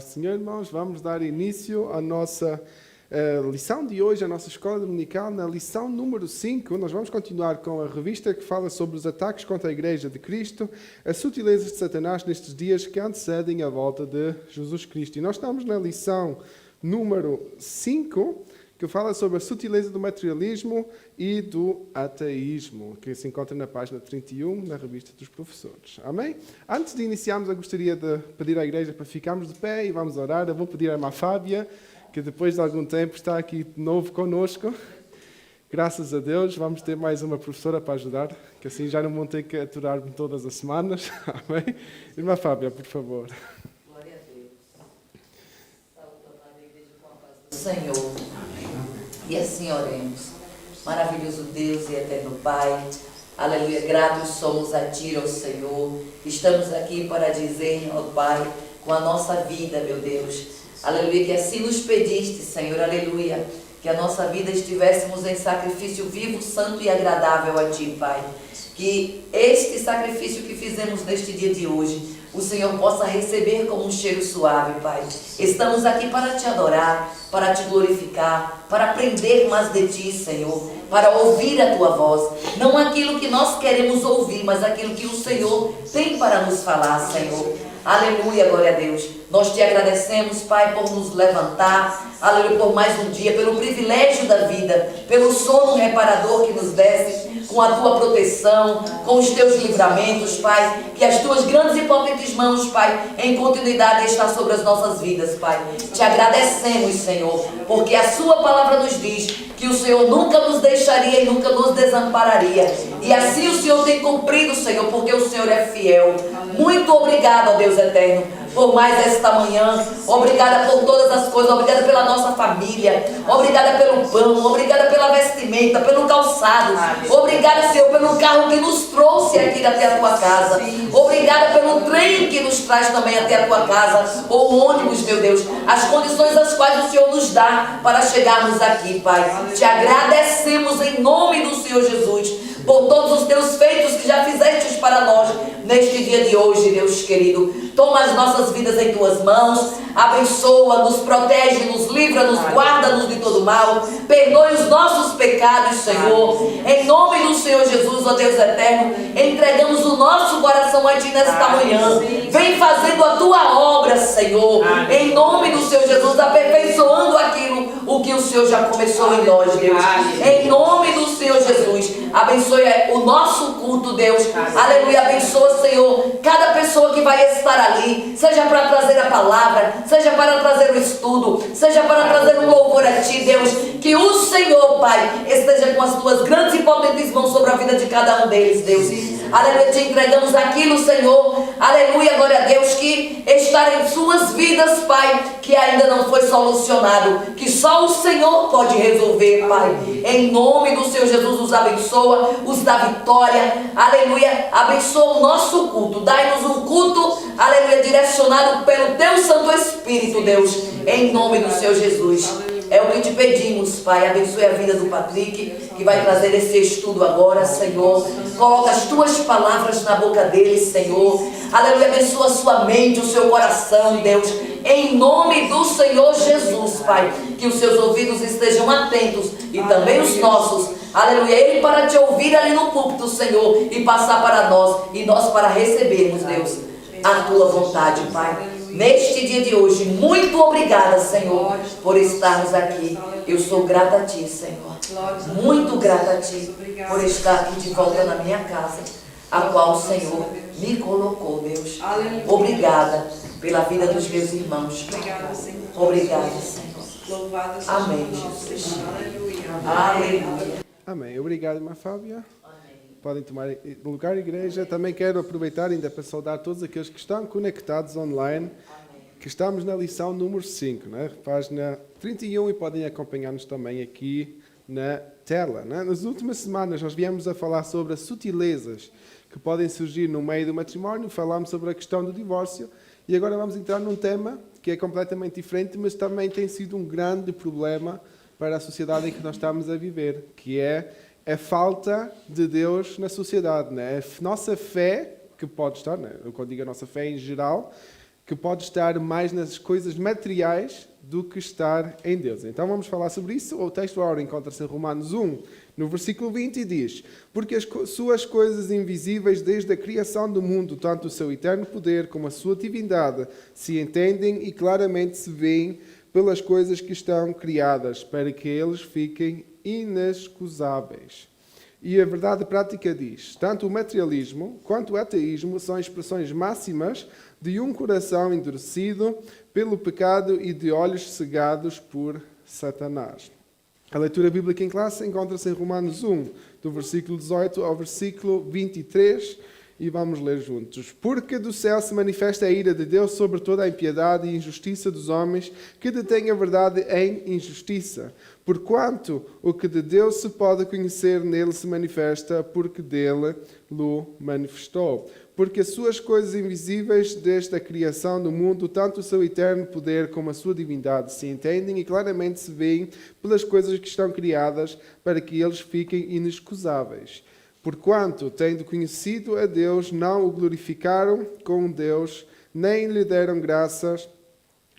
Senhor, irmãos, vamos dar início à nossa lição de hoje, a nossa escola dominical, na lição número 5. Nós vamos continuar com a revista que fala sobre os ataques contra a Igreja de Cristo, as sutilezas de Satanás nestes dias que antecedem a volta de Jesus Cristo. E nós estamos na lição número 5, que fala sobre a sutileza do materialismo e do ateísmo, que se encontra na página 31, na revista dos professores. Amém? Antes de iniciarmos, eu gostaria de pedir à igreja para ficarmos de pé e vamos orar. Eu vou pedir à irmã Fábia, que depois de algum tempo está aqui de novo conosco. Graças a Deus, vamos ter mais uma professora para ajudar, que assim já não vão ter que aturar-me todas as semanas. Amém? Irmã Fábia, por favor. Glória a Deus. Saúde a igreja com a paz do Senhor. E assim oremos. Maravilhoso Deus e eterno Pai, aleluia, gratos somos a Ti, ó Senhor. Estamos aqui para dizer, ó Pai, com a nossa vida, meu Deus, aleluia, que assim nos pediste, Senhor, aleluia, que a nossa vida estivéssemos em sacrifício vivo, santo e agradável a Ti, Pai. Que este sacrifício que fizemos neste dia de hoje, o Senhor possa receber como um cheiro suave, Pai. Estamos aqui para Te adorar, para Te glorificar, para aprender mais de Ti, Senhor, para ouvir a Tua voz. Não aquilo que nós queremos ouvir, mas aquilo que o Senhor tem para nos falar, Senhor. Aleluia, glória a Deus. Nós Te agradecemos, Pai, por nos levantar, aleluia, por mais um dia, pelo privilégio da vida, pelo sono reparador que nos desse, com a Tua proteção, com os Teus livramentos, Pai, que as Tuas grandes e potentes mãos, Pai, em continuidade está sobre as nossas vidas, Pai. Te agradecemos, Senhor, porque a Sua palavra nos diz que o Senhor nunca nos deixaria e nunca nos desampararia. E assim o Senhor tem cumprido, Senhor, porque o Senhor é fiel. Muito obrigado, ó Deus eterno, por mais esta manhã. Obrigada por todas as coisas. Obrigada pela nossa família. Obrigada pelo pão. Obrigada pela vestimenta, pelo calçado. Obrigada, Senhor, pelo carro que nos trouxe aqui até a Tua casa. Obrigada pelo trem que nos traz também até a Tua casa. Ou ônibus, meu Deus. As condições as quais o Senhor nos dá para chegarmos aqui, Pai. Te agradecemos em nome do Senhor Jesus por todos os Teus feitos que já fizestes para nós neste dia de hoje, Deus querido. Toma as nossas vidas em Tuas mãos, abençoa, nos protege, nos livra, nos guarda-nos de todo mal, perdoe os nossos pecados, Senhor. Em nome do Senhor Jesus, ó Deus eterno, entregamos o nosso coração a Ti nesta manhã. Vem fazendo a Tua obra, Senhor, em nome do Senhor Jesus, aperfeiçoando aquilo o que o Senhor já começou em nós, Deus. Em nome do Senhor Jesus, abençoe o nosso culto, Deus. Aleluia, abençoa, Senhor, cada pessoa que vai estar ali, seja para trazer a palavra, seja para trazer o estudo, seja para trazer um louvor a Ti, Deus. Que o Senhor, Pai, esteja com as Tuas grandes e potentes mãos sobre a vida de cada um deles, Deus. Aleluia, Te entregamos aquilo, Senhor, aleluia, glória a Deus, que está em suas vidas, Pai, que ainda não foi solucionado, que só o Senhor pode resolver, Pai. Em nome do Senhor Jesus, os abençoa, os dá vitória, aleluia, abençoa o nosso culto, dai-nos um culto, aleluia, direcionado pelo Teu Santo Espírito, Deus, em nome do Senhor Jesus. É o que Te pedimos, Pai. Abençoe a vida do Patrick, que vai trazer esse estudo agora, Senhor. Coloca as Tuas palavras na boca dele, Senhor. Aleluia, abençoa a sua mente, o seu coração, Deus. Em nome do Senhor Jesus, Pai. Que os seus ouvidos estejam atentos e também os nossos. Aleluia, Ele para Te ouvir ali no púlpito, Senhor, e passar para nós, e nós para recebermos, Deus, a Tua vontade, Pai. Neste dia de hoje, muito obrigada, Senhor, por estarmos aqui. Eu sou grata a Ti, Senhor. Muito grata a Ti por estar aqui de volta na minha casa, a qual o Senhor me colocou, Deus. Obrigada pela vida dos meus irmãos. Obrigada, Senhor. Amém, Jesus. Aleluia. Amém. Obrigado, irmã Fábia. Podem tomar lugar, igreja. Também quero aproveitar ainda para saudar todos aqueles que estão conectados online, que estamos na lição número 5, né? Página 31, e podem acompanhar-nos também aqui na tela, né? Nas últimas semanas nós viemos a falar sobre as sutilezas que podem surgir no meio do matrimónio, falámos sobre a questão do divórcio, e agora vamos entrar num tema que é completamente diferente, mas também tem sido um grande problema para a sociedade em que nós estamos a viver, que é a falta de Deus na sociedade, né? A nossa fé, que pode estar, né? Eu quando digo a nossa fé em geral, que pode estar mais nas coisas materiais do que estar em Deus. Então vamos falar sobre isso. O texto agora encontra-se em Romanos 1, no versículo 20, e diz: porque as suas coisas invisíveis desde a criação do mundo, tanto o seu eterno poder como a sua divindade, se entendem e claramente se veem pelas coisas que estão criadas, para que eles fiquem inexcusáveis. E a verdade prática diz: tanto o materialismo quanto o ateísmo são expressões máximas de um coração endurecido pelo pecado e de olhos cegados por Satanás. A leitura bíblica em classe encontra-se em Romanos 1, do versículo 18 ao versículo 23, e vamos ler juntos. Porque do céu se manifesta a ira de Deus sobre toda a impiedade e injustiça dos homens que detêm a verdade em injustiça. Porquanto o que de Deus se pode conhecer nele se manifesta, porque dele lo manifestou. Porque as suas coisas invisíveis desde a criação do mundo, tanto o seu eterno poder como a sua divindade, se entendem e claramente se veem pelas coisas que estão criadas, para que eles fiquem inexcusáveis. Porquanto, tendo conhecido a Deus, não o glorificaram como Deus, nem lhe deram graças.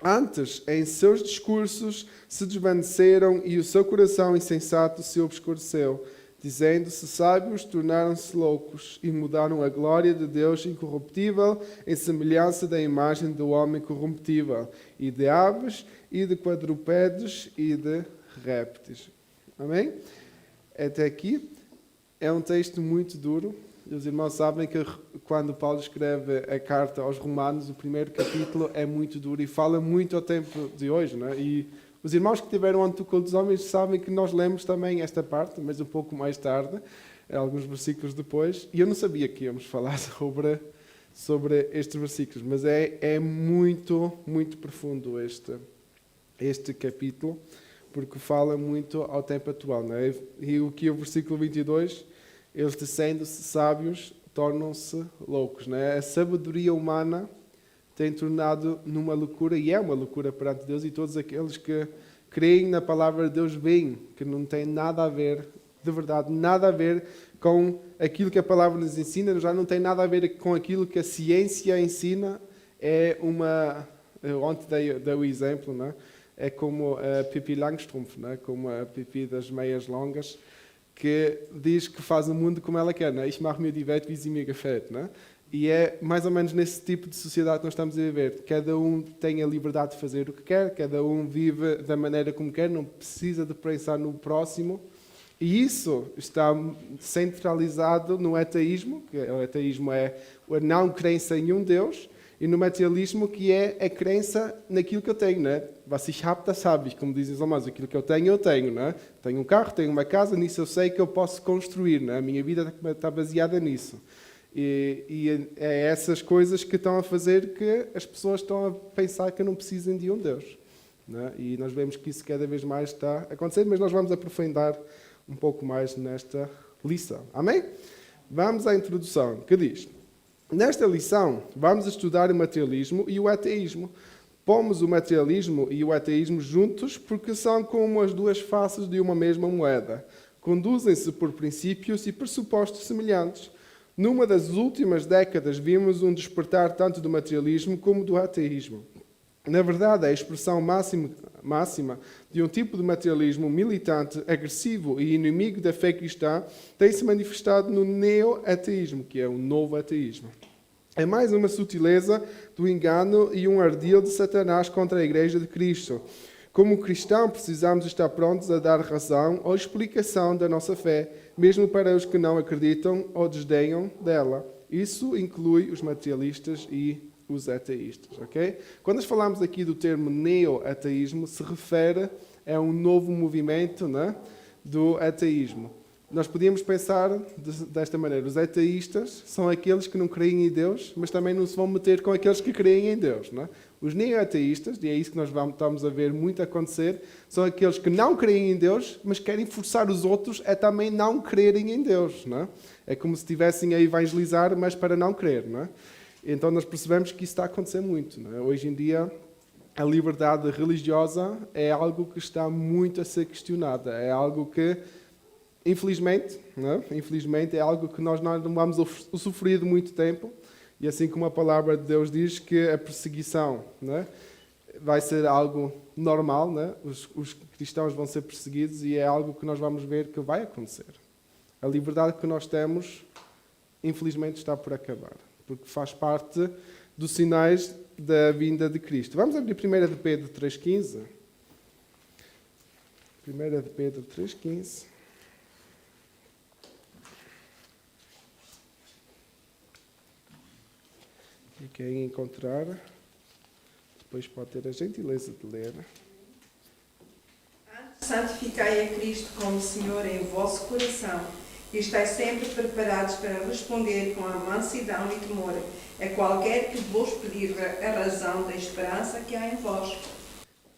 Antes, em seus discursos, se desvaneceram e o seu coração insensato se obscureceu. Dizendo-se sábios, tornaram-se loucos e mudaram a glória de Deus incorruptível em semelhança da imagem do homem corruptível, e de aves, e de quadrúpedes, e de répteis. Amém? Até aqui. É um texto muito duro. Os irmãos sabem que quando Paulo escreve a carta aos Romanos, o primeiro capítulo é muito duro e fala muito ao tempo de hoje, não é? E os irmãos que tiveram antes do culto dos homens sabem que nós lemos também esta parte, mas um pouco mais tarde, alguns versículos depois, e eu não sabia que íamos falar sobre estes versículos, mas é muito, muito profundo este capítulo, porque fala muito ao tempo atual, não é? E o que é o versículo 22, eles descendo-se sábios, tornam-se loucos, não é? A sabedoria humana tem tornado numa loucura, e é uma loucura perante Deus, e todos aqueles que creem na palavra de Deus veem que não tem nada a ver, de verdade, nada a ver com aquilo que a palavra nos ensina, já não tem nada a ver com aquilo que a ciência ensina. É uma... Ontem dei o exemplo, não é? É como a Pippi Langstrumpf, não é? Como a Pippi das meias longas, que diz que faz o mundo como ela quer, não é? Ich mache mir die Welt, wie sie mir gefällt, não é? E é mais ou menos nesse tipo de sociedade que nós estamos a viver. Cada um tem a liberdade de fazer o que quer, cada um vive da maneira como quer, não precisa de pensar no próximo. E isso está centralizado no ateísmo, que o ateísmo é a não crença em um Deus, e no materialismo, que é a crença naquilo que eu tenho, não é? Was ich habe, das habe ich, como dizem os alemães, aquilo que eu tenho, não é? Tenho um carro, tenho uma casa, nisso eu sei que eu posso construir, não é? A minha vida está baseada nisso. E é essas coisas que estão a fazer que as pessoas estão a pensar que não precisam de um Deus, não é? E nós vemos que isso cada vez mais está a acontecer, mas nós vamos aprofundar um pouco mais nesta lição. Amém? Vamos à introdução, que diz: nesta lição vamos estudar o materialismo e o ateísmo. Pomos o materialismo e o ateísmo juntos porque são como as duas faces de uma mesma moeda. Conduzem-se por princípios e pressupostos semelhantes. Numa das últimas décadas vimos um despertar tanto do materialismo como do ateísmo. Na verdade, a expressão máxima de um tipo de materialismo militante, agressivo e inimigo da fé cristã tem-se manifestado no neo-ateísmo, que é o novo ateísmo. É mais uma sutileza do engano e um ardil de Satanás contra a Igreja de Cristo. Como cristão, precisamos estar prontos a dar razão ou explicação da nossa fé, mesmo para os que não acreditam ou desdenham dela. Isso inclui os materialistas e os ateístas, ok? Quando nós falamos aqui do termo neo-ateísmo, se refere a um novo movimento, né, do ateísmo. Nós podíamos pensar desta maneira: os ateístas são aqueles que não creem em Deus, mas também não se vão meter com aqueles que creem em Deus, não é? Os neo-ateístas, e é isso que nós estamos a ver muito acontecer, são aqueles que não creem em Deus, mas querem forçar os outros a também não crerem em Deus, não é? É como se estivessem a evangelizar, mas para não crer, não é? Então nós percebemos que isso está a acontecer muito, não é? Hoje em dia, a liberdade religiosa é algo que está muito a ser questionada, é algo que, infelizmente, não é? Infelizmente é algo que nós não vamos usufruir de muito tempo, E assim como a palavra de Deus diz que a perseguição, né, vai ser algo normal, né? Os cristãos vão ser perseguidos e é algo que nós vamos ver que vai acontecer. A liberdade que nós temos, infelizmente, está por acabar, porque faz parte dos sinais da vinda de Cristo. Vamos abrir 1 de Pedro 3,15. 1 de Pedro 3,15. E quem encontrar, depois pode ter a gentileza de ler. Santificai a Cristo como Senhor em vosso coração e estáis sempre preparados para responder com a mansidão e temor a qualquer que vos pedir a razão da esperança que há em vós.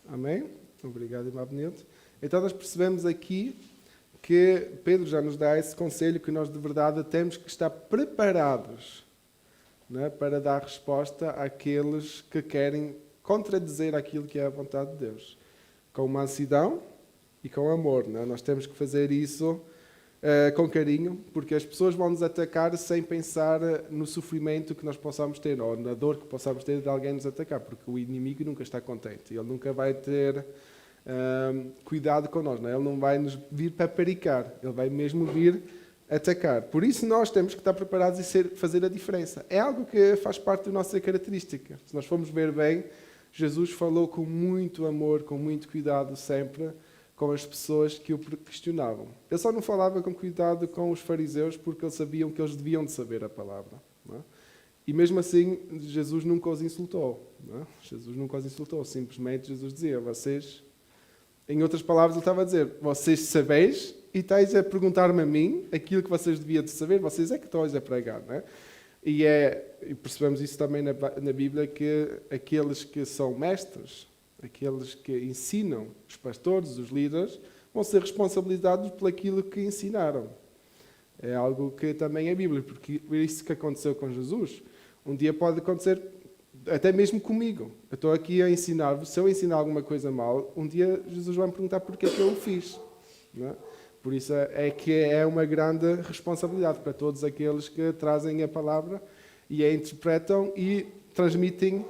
Amém? Obrigado, irmão Benito. Então nós percebemos aqui que Pedro já nos dá esse conselho que nós de verdade temos que estar preparados, né, para dar resposta àqueles que querem contradizer aquilo que é a vontade de Deus. Com mansidão e com amor. Né? Nós temos que fazer isso com carinho, porque as pessoas vão nos atacar sem pensar no sofrimento que nós possamos ter, ou na dor que possamos ter de alguém nos atacar, porque o inimigo nunca está contente. Ele nunca vai ter cuidado connosco. Né? Ele não vai nos vir paparicar, ele vai mesmo vir atacar. Por isso nós temos que estar preparados e fazer a diferença. É algo que faz parte da nossa característica. Se nós formos ver bem, Jesus falou com muito amor, com muito cuidado sempre com as pessoas que o questionavam. Ele só não falava com cuidado com os fariseus porque eles sabiam que eles deviam de saber a palavra. Não é? E mesmo assim, Jesus nunca os insultou. Não é? Jesus nunca os insultou. Simplesmente Jesus dizia, vocês... Em outras palavras, ele estava a dizer, vocês sabeis e estáis a perguntar-me a mim aquilo que vocês deviam de saber, vocês é que estão a pregar. Não é? E percebemos isso também na Bíblia, que aqueles que são mestres, aqueles que ensinam, os pastores, os líderes, vão ser responsabilizados por aquilo que ensinaram. É algo que também é Bíblia, porque isso que aconteceu com Jesus, um dia pode acontecer até mesmo comigo. Eu estou aqui a ensinar-vos, se eu ensinar alguma coisa mal, um dia Jesus vai me perguntar porque é que eu o fiz. Não é? Por isso é que é uma grande responsabilidade para todos aqueles que trazem a palavra e a interpretam e transmitem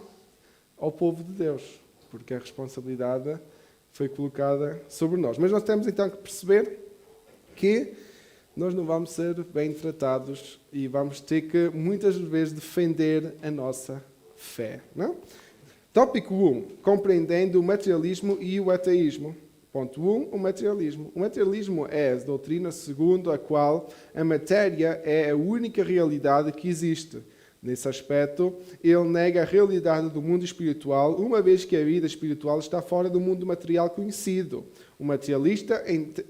ao povo de Deus, porque a responsabilidade foi colocada sobre nós. Mas nós temos então que perceber que nós não vamos ser bem tratados e vamos ter que muitas vezes defender a nossa fé. Não? Tópico 1. Compreendendo o materialismo e o ateísmo. Ponto 1. O materialismo. O materialismo é a doutrina segundo a qual a matéria é a única realidade que existe. Nesse aspecto, ele nega a realidade do mundo espiritual, uma vez que a vida espiritual está fora do mundo material conhecido.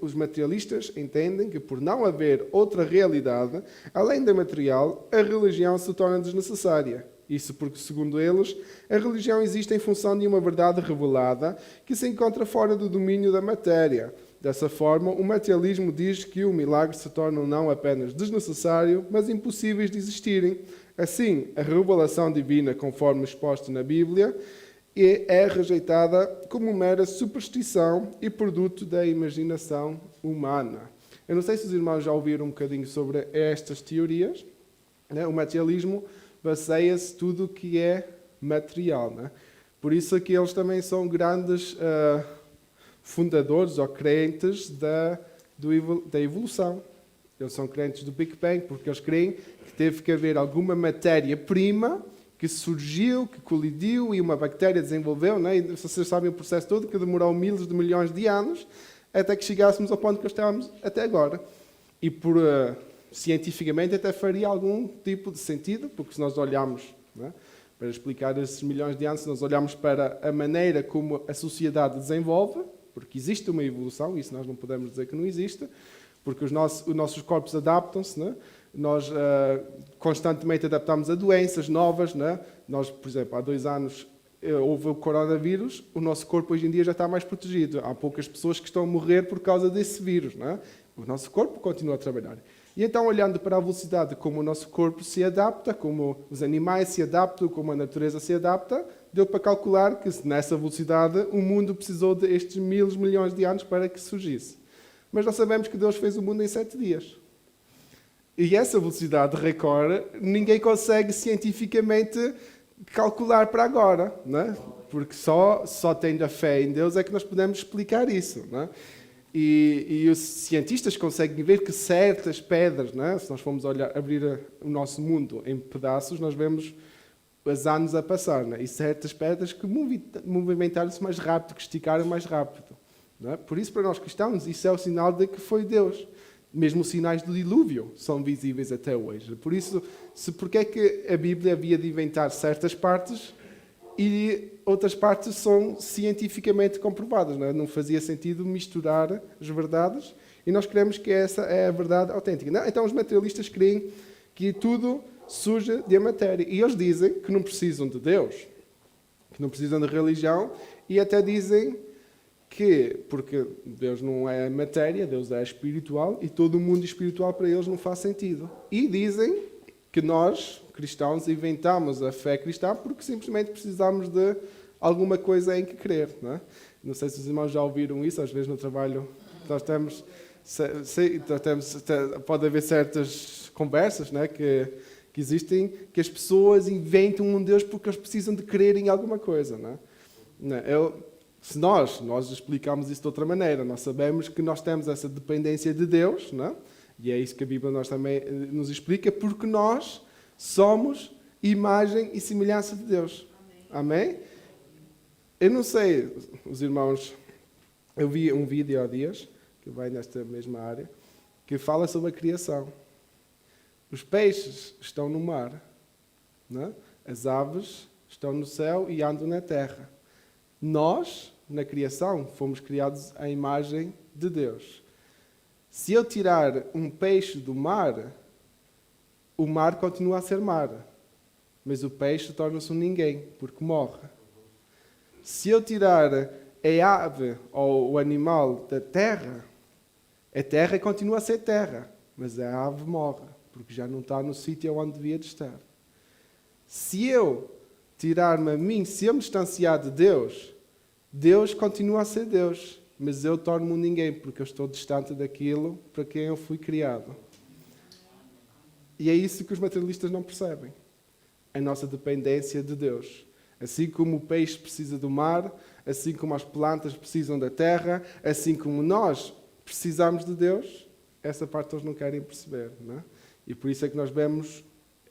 Os materialistas entendem que, por não haver outra realidade, além da material, a religião se torna desnecessária. Isso porque, segundo eles, a religião existe em função de uma verdade revelada que se encontra fora do domínio da matéria. Dessa forma, o materialismo diz que o milagre se torna não apenas desnecessário, mas impossíveis de existirem. Assim, a revelação divina, conforme exposto na Bíblia, é rejeitada como mera superstição e produto da imaginação humana. Eu não sei se os irmãos já ouviram um bocadinho sobre estas teorias. Né? O materialismo baseia-se tudo o que é material. Né? Por isso é que eles também são grandes fundadores ou crentes da evolução. Eles são crentes do Big Bang, porque eles creem que teve que haver alguma matéria-prima que surgiu, que colidiu e uma bactéria desenvolveu, né? E vocês sabem o processo todo, que demorou miles de milhões de anos até que chegássemos ao ponto que estamos até agora. E cientificamente até faria algum tipo de sentido, porque se nós olharmos, né, para explicar esses milhões de anos, se nós olharmos para a maneira como a sociedade desenvolve, porque existe uma evolução, isso nós não podemos dizer que não existe, porque os nossos corpos adaptam-se, né? Nós constantemente adaptamos a doenças novas. Né? Nós, por exemplo, há 2 anos houve o coronavírus, o nosso corpo hoje em dia já está mais protegido. Há poucas pessoas que estão a morrer por causa desse vírus. Né? O nosso corpo continua a trabalhar. E então, olhando para a velocidade como o nosso corpo se adapta, como os animais se adaptam, como a natureza se adapta, deu para calcular que nessa velocidade o mundo precisou destes milhões de anos para que surgisse. Mas nós sabemos que Deus fez o mundo em 7 dias. E essa velocidade de recorde ninguém consegue cientificamente calcular para agora, não é? Porque só tendo a fé em Deus é que nós podemos explicar isso, não é? E os cientistas conseguem ver que certas pedras, não é? Se nós formos abrir o nosso mundo em pedaços, nós vemos os anos a passar, não é? E certas pedras que movimentaram-se mais rápido, que esticaram mais rápido, não é? Por isso, para nós cristãos, isso é o sinal de que foi Deus. Mesmo os sinais do dilúvio são visíveis até hoje. Por isso, porque é que a Bíblia havia de inventar certas partes e outras partes são cientificamente comprovadas? Não fazia sentido misturar as verdades e nós queremos que essa é a verdade autêntica. Não? Então os materialistas creem que tudo surge da matéria. E eles dizem que não precisam de Deus, que não precisam de religião e até dizem porque Deus não é matéria, Deus é espiritual e todo o mundo espiritual para eles não faz sentido. E dizem que nós, cristãos, inventamos a fé cristã porque simplesmente precisamos de alguma coisa em que crer. Não sei se os irmãos já ouviram isso, às vezes no trabalho pode haver certas conversas que existem, que as pessoas inventam um Deus porque eles precisam de crer em alguma coisa. Se nós explicamos isso de outra maneira, nós sabemos que nós temos essa dependência de Deus, e é isso que a Bíblia nós também nos explica, porque nós somos imagem e semelhança de Deus. Amém? Eu não sei, os irmãos, eu vi um vídeo há dias, que vai nesta mesma área, que fala sobre a criação. Os peixes estão no mar, as aves estão no céu e andam na terra. Nós, na criação, fomos criados à imagem de Deus. Se eu tirar um peixe do mar, o mar continua a ser mar, mas o peixe torna-se um ninguém, porque morre. Se eu tirar a ave ou o animal da terra, a terra continua a ser terra, mas a ave morre, porque já não está no sítio onde devia de estar. Se eu tirar-me a mim, se eu me distanciar de Deus, Deus continua a ser Deus, mas eu torno-me um ninguém, porque eu estou distante daquilo para quem eu fui criado. E é isso que os materialistas não percebem. A nossa dependência de Deus. Assim como o peixe precisa do mar, assim como as plantas precisam da terra, assim como nós precisamos de Deus, essa parte eles não querem perceber. E por isso é que nós vemos,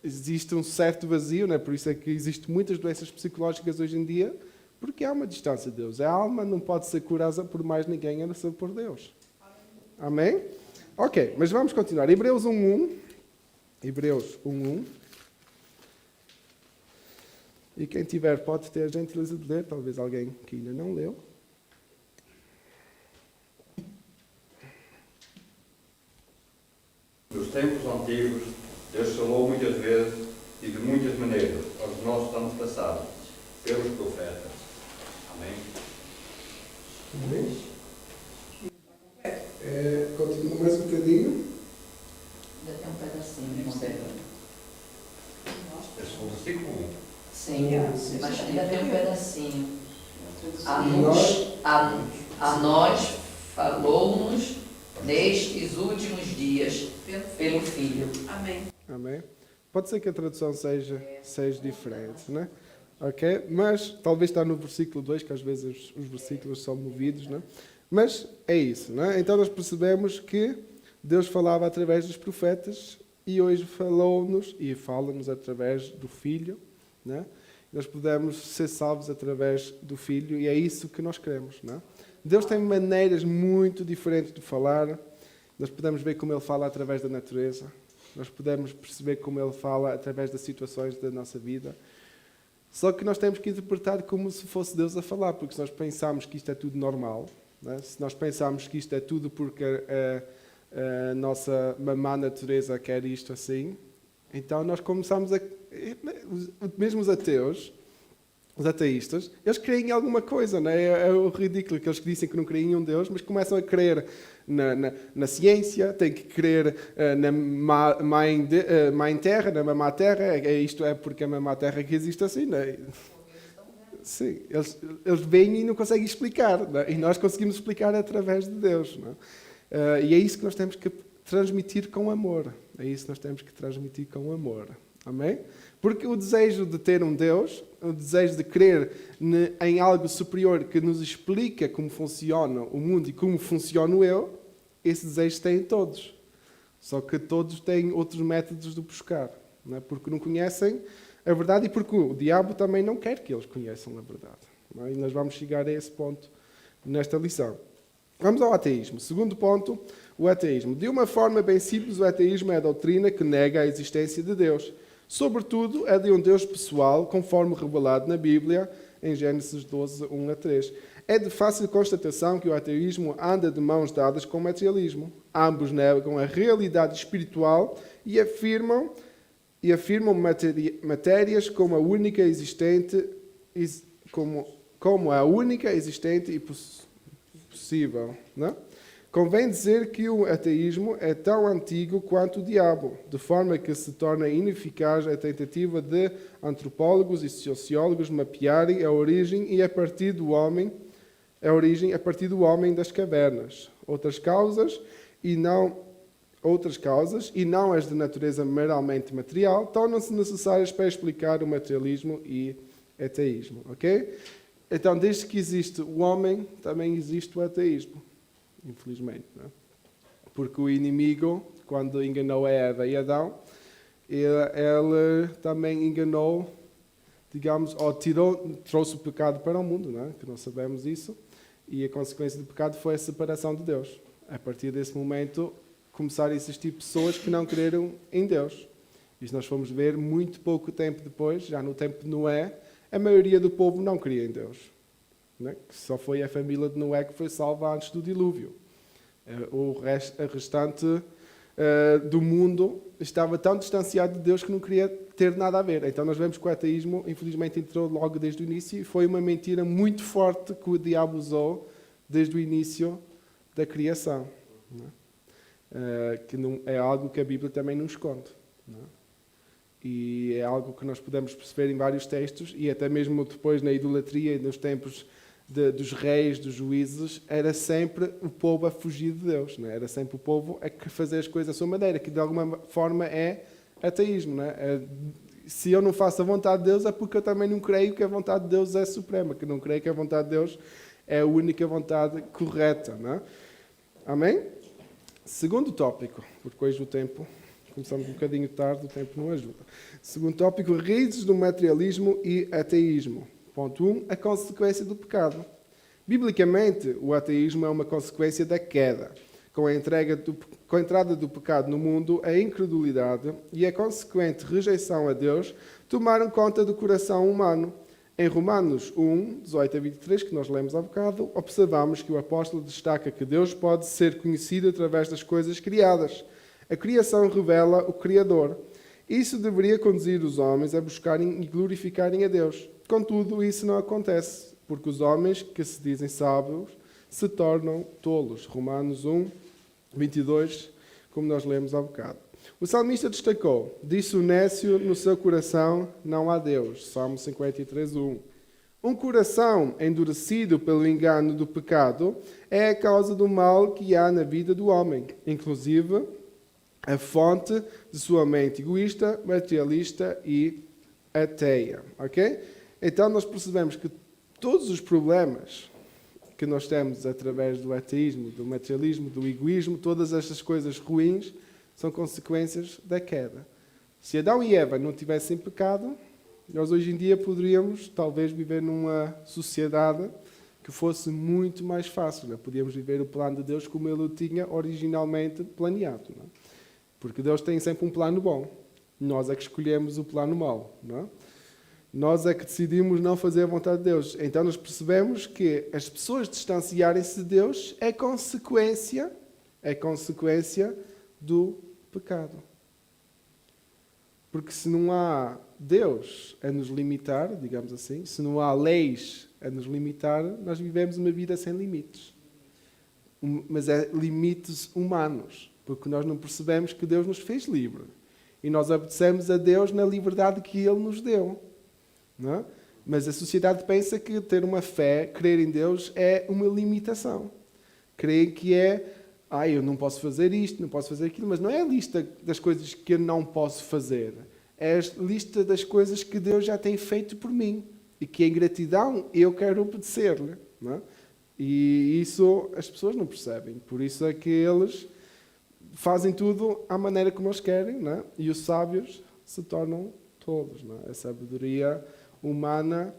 existe um certo vazio, por isso é que existem muitas doenças psicológicas hoje em dia, porque há uma distância de Deus. A alma não pode ser curada por mais ninguém, a não ser por Deus. Amém? Ok, mas vamos continuar. Hebreus 1.1. Hebreus 1.1. E quem tiver pode ter a gentileza de ler, talvez alguém que ainda não leu. Nos tempos antigos, Deus falou muitas vezes e de muitas maneiras aos nossos antepassados, pelos profetas. Amém? Amém? Continua mais um bocadinho. Ainda tem um pedacinho, irmão Débora. Esse foi o versículo 1. Sim, mas ainda tem um pedacinho. A nós falou-nos nestes últimos dias pelo Filho. Amém. Amém? Pode ser que a tradução seja diferente, Ok? Mas talvez está no versículo 2, que às vezes os versículos são movidos, Mas é isso, Então nós percebemos que Deus falava através dos profetas e hoje falou-nos e fala-nos através do Filho, Nós podemos ser salvos através do Filho e é isso que nós queremos, Deus tem maneiras muito diferentes de falar. Nós podemos ver como Ele fala através da natureza. Nós podemos perceber como Ele fala através das situações da nossa vida. Só que nós temos que interpretar como se fosse Deus a falar, porque se nós pensarmos que isto é tudo normal, se nós pensarmos que isto é tudo porque a nossa mamã natureza quer isto assim, então nós começamos a... Mesmo os ateus, os ateístas, eles creem em alguma coisa, É o ridículo que eles dizem que não creem em um Deus, mas começam a crer na ciência, têm que crer na mãe terra, na mamá terra, isto é porque a mamá terra que existe assim, Sim, eles veem e não conseguem explicar, E nós conseguimos explicar através de Deus, E é isso que nós temos que transmitir com amor. É isso que nós temos que transmitir com amor. Amém? Porque o desejo de ter um Deus, o desejo de crer em algo superior que nos explica como funciona o mundo e como funciono eu, esse desejo tem todos. Só que todos têm outros métodos de buscar. Não é? Porque não conhecem a verdade e porque o diabo também não quer que eles conheçam a verdade. Não é? E nós vamos chegar a esse ponto nesta lição. Vamos ao ateísmo. Segundo ponto, o ateísmo. De uma forma bem simples, o ateísmo é a doutrina que nega a existência de Deus. Sobretudo, é de um Deus pessoal, conforme revelado na Bíblia, em Gênesis 12, 1 a 3. É de fácil constatação que o ateísmo anda de mãos dadas com o materialismo. Ambos negam a realidade espiritual e afirmam matérias como a única existente e possível. Não? Convém dizer que o ateísmo é tão antigo quanto o diabo, de forma que se torna ineficaz a tentativa de antropólogos e sociólogos mapearem a origem a partir do homem das cavernas. Outras causas, e não as de natureza meramente material, tornam-se necessárias para explicar o materialismo e ateísmo. Ok? Então, desde que existe o homem, também existe o ateísmo. Infelizmente. Não é? Porque o inimigo, quando enganou Eva e Adão, ele também enganou, digamos, ou trouxe o pecado para o mundo, não é? Que nós sabemos isso. E a consequência do pecado foi a separação de Deus. A partir desse momento, começaram a existir pessoas que não creram em Deus. E se nós formos ver, muito pouco tempo depois, já no tempo de Noé, a maioria do povo não cria em Deus. Não é? Que só foi a família de Noé que foi salva antes do dilúvio. A restante do mundo estava tão distanciado de Deus que não queria ter nada a ver. Então nós vemos que o ateísmo, infelizmente, entrou logo desde o início e foi uma mentira muito forte que o diabo usou desde o início da criação. Não é? Que não, é algo que a Bíblia também nos conta. Não é? E é algo que nós podemos perceber em vários textos, e até mesmo depois na idolatria e nos tempos dos reis, dos juízes, era sempre o povo a fugir de Deus. Não é? Era sempre o povo a fazer as coisas à sua maneira, que de alguma forma é ateísmo. Não é? Se eu não faço a vontade de Deus, é porque eu também não creio que a vontade de Deus é suprema, que não creio que a vontade de Deus é a única vontade correta. Não é? Amém? Segundo tópico, porque hoje o tempo... Começamos um bocadinho tarde, o tempo não ajuda. Segundo tópico, raízes do materialismo e ateísmo. Ponto 1, a consequência do pecado. Biblicamente, o ateísmo é uma consequência da queda. Com a entrada do pecado no mundo, a incredulidade e a consequente rejeição a Deus tomaram conta do coração humano. Em Romanos 1, 18 a 23, que nós lemos há bocado, observamos que o apóstolo destaca que Deus pode ser conhecido através das coisas criadas. A criação revela o Criador. Isso deveria conduzir os homens a buscarem e glorificarem a Deus. Contudo, isso não acontece, porque os homens que se dizem sábios se tornam tolos. Romanos 1, 22, como nós lemos há bocado. O salmista destacou: disse o nécio no seu coração, não há Deus. Salmo 53, 1. Um coração endurecido pelo engano do pecado é a causa do mal que há na vida do homem, inclusive a fonte de sua mente egoísta, materialista e ateia. Ok? Então nós percebemos que todos os problemas que nós temos através do ateísmo, do materialismo, do egoísmo, todas estas coisas ruins são consequências da queda. Se Adão e Eva não tivessem pecado, nós hoje em dia poderíamos talvez viver numa sociedade que fosse muito mais fácil. Não? Podíamos viver o plano de Deus como Ele o tinha originalmente planeado. Não? Porque Deus tem sempre um plano bom. Nós é que escolhemos o plano mau. Não? Nós é que decidimos não fazer a vontade de Deus. Então nós percebemos que as pessoas distanciarem-se de Deus é consequência do pecado. Porque se não há Deus a nos limitar, digamos assim, se não há leis a nos limitar, nós vivemos uma vida sem limites. Mas é limites humanos. Porque nós não percebemos que Deus nos fez livre. E nós obedecemos a Deus na liberdade que Ele nos deu. Não é? Mas a sociedade pensa que ter uma fé, crer em Deus, é uma limitação. Creem que é eu não posso fazer isto, não posso fazer aquilo, mas não é a lista das coisas que eu não posso fazer. É a lista das coisas que Deus já tem feito por mim e que em gratidão eu quero obedecer-lhe. Não é? E isso as pessoas não percebem. Por isso é que eles fazem tudo à maneira como eles querem, não é? E os sábios se tornam tolos. Não é? A sabedoria humana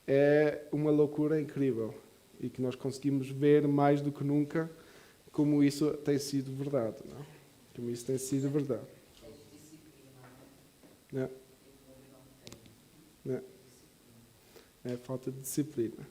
é uma loucura incrível e que nós conseguimos ver mais do que nunca como isso tem sido verdade. Não é? Como isso tem sido verdade. Não é? Não é? É falta de disciplina.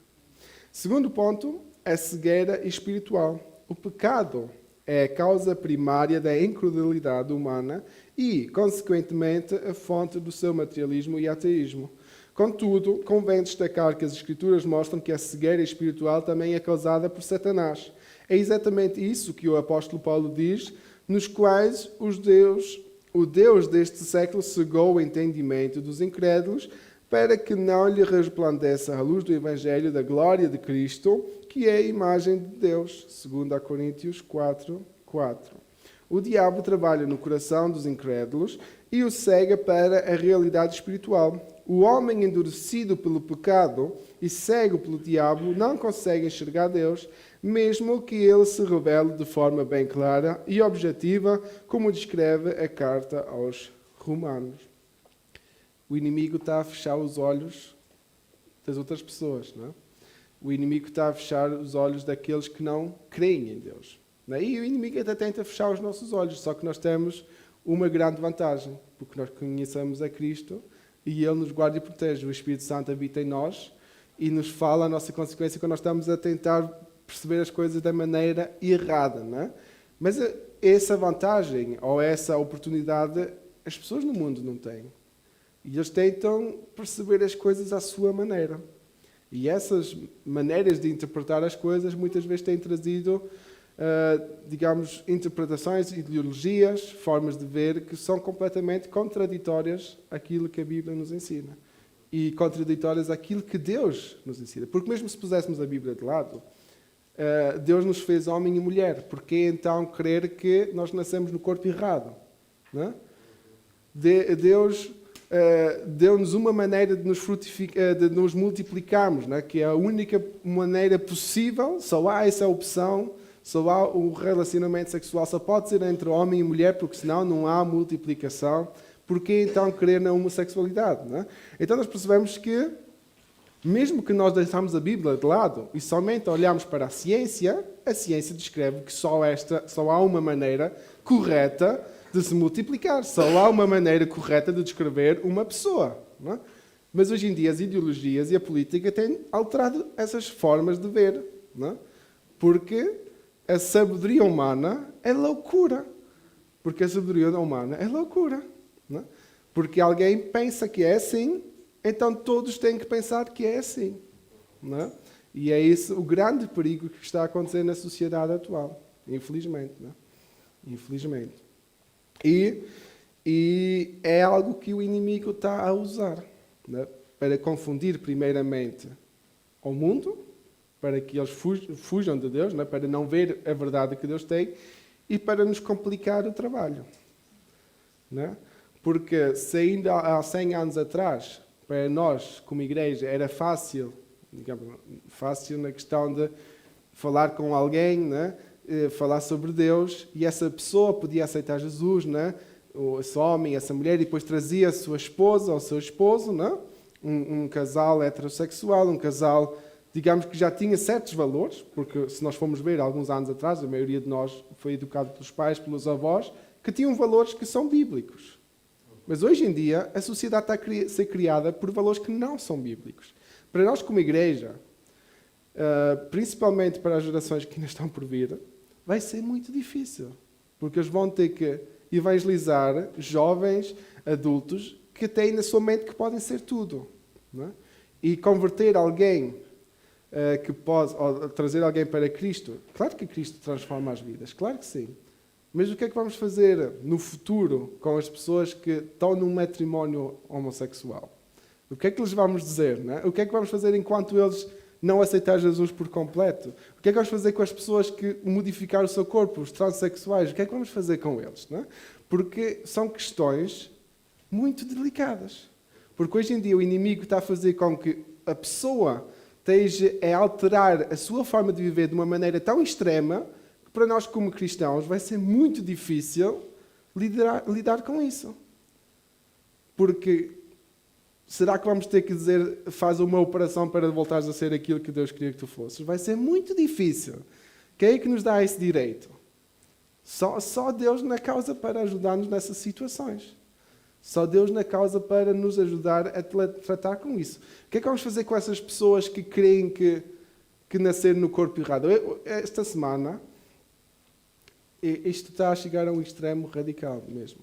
Segundo ponto, a cegueira espiritual. O pecado é a causa primária da incredulidade humana e, consequentemente, a fonte do seu materialismo e ateísmo. Contudo, convém destacar que as Escrituras mostram que a cegueira espiritual também é causada por Satanás. É exatamente isso que o apóstolo Paulo diz, nos quais o Deus deste século cegou o entendimento dos incrédulos para que não lhe resplandeça a luz do Evangelho da glória de Cristo, que é a imagem de Deus, 2 Coríntios 4:4. O diabo trabalha no coração dos incrédulos e o cega para a realidade espiritual. O homem endurecido pelo pecado e cego pelo diabo não consegue enxergar Deus, mesmo que ele se revele de forma bem clara e objetiva, como descreve a carta aos Romanos. O inimigo está a fechar os olhos das outras pessoas, não é? O inimigo está a fechar os olhos daqueles que não creem em Deus. Não é? E o inimigo até tenta fechar os nossos olhos, só que nós temos uma grande vantagem, porque nós conhecemos a Cristo e Ele nos guarda e protege. O Espírito Santo habita em nós e nos fala a nossa consequência quando nós estamos a tentar perceber as coisas da maneira errada. Não é? Mas essa vantagem ou essa oportunidade as pessoas no mundo não têm. E eles tentam perceber as coisas à sua maneira. E essas maneiras de interpretar as coisas muitas vezes têm trazido, digamos, interpretações, ideologias, formas de ver que são completamente contraditórias àquilo que a Bíblia nos ensina. E contraditórias àquilo que Deus nos ensina. Porque mesmo se puséssemos a Bíblia de lado, Deus nos fez homem e mulher. Por que então crer que nós nascemos no corpo errado? Não é? Deus deu-nos uma maneira de nos multiplicarmos, né? Que é a única maneira possível, só há essa opção, só há o relacionamento sexual, só pode ser entre homem e mulher, porque senão não há multiplicação. Por que então crer na homossexualidade? Né? Então nós percebemos que, mesmo que nós deixamos a Bíblia de lado e somente olhamos para a ciência descreve que só há uma maneira correta de se multiplicar. Só há uma maneira correta de descrever uma pessoa. Não é? Mas hoje em dia as ideologias e a política têm alterado essas formas de ver. Não é? Porque a sabedoria humana é loucura. Porque a sabedoria humana é loucura. Não é? Porque alguém pensa que é assim, então todos têm que pensar que é assim. Não é? E é esse o grande perigo que está a acontecer na sociedade atual. Infelizmente. Não é? Infelizmente. E é algo que o inimigo está a usar, né? Para confundir primeiramente o mundo, para que eles fujam de Deus, né? Para não ver a verdade que Deus tem e para nos complicar o trabalho. Né? Porque se ainda há 100 anos atrás, para nós como igreja, era fácil, digamos, fácil na questão de falar com alguém, né? Falar sobre Deus, e essa pessoa podia aceitar Jesus, né? Esse homem, essa mulher, e depois trazia a sua esposa ou o seu esposo, né? Um casal heterossexual, um casal, digamos, que já tinha certos valores, porque se nós formos ver alguns anos atrás, a maioria de nós foi educado pelos pais, pelos avós, que tinham valores que são bíblicos. Mas hoje em dia, a sociedade está a ser criada por valores que não são bíblicos. Para nós como igreja, principalmente para as gerações que ainda estão por vir, vai ser muito difícil, porque eles vão ter que evangelizar jovens, adultos, que têm na sua mente que podem ser tudo. Não é? E converter alguém, que pode, ou trazer alguém para Cristo, claro que Cristo transforma as vidas, claro que sim. Mas o que é que vamos fazer no futuro com as pessoas que estão num matrimónio homossexual? O que é que lhes vamos dizer? Não é? O que é que vamos fazer enquanto eles não aceitar Jesus por completo? O que é que vamos fazer com as pessoas que modificaram o seu corpo, os transexuais? O que é que vamos fazer com eles? Não é? Porque são questões muito delicadas. Porque hoje em dia o inimigo está a fazer com que a pessoa esteja a alterar a sua forma de viver de uma maneira tão extrema que para nós como cristãos vai ser muito difícil lidar com isso. Porque será que vamos ter que dizer, faz uma operação para voltares a ser aquilo que Deus queria que tu fosses? Vai ser muito difícil. Quem é que nos dá esse direito? Só Deus na causa para ajudar-nos nessas situações. Só Deus na causa para nos ajudar a tratar com isso. O que é que vamos fazer com essas pessoas que creem que nasceram no corpo errado? Esta semana, isto está a chegar a um extremo radical mesmo.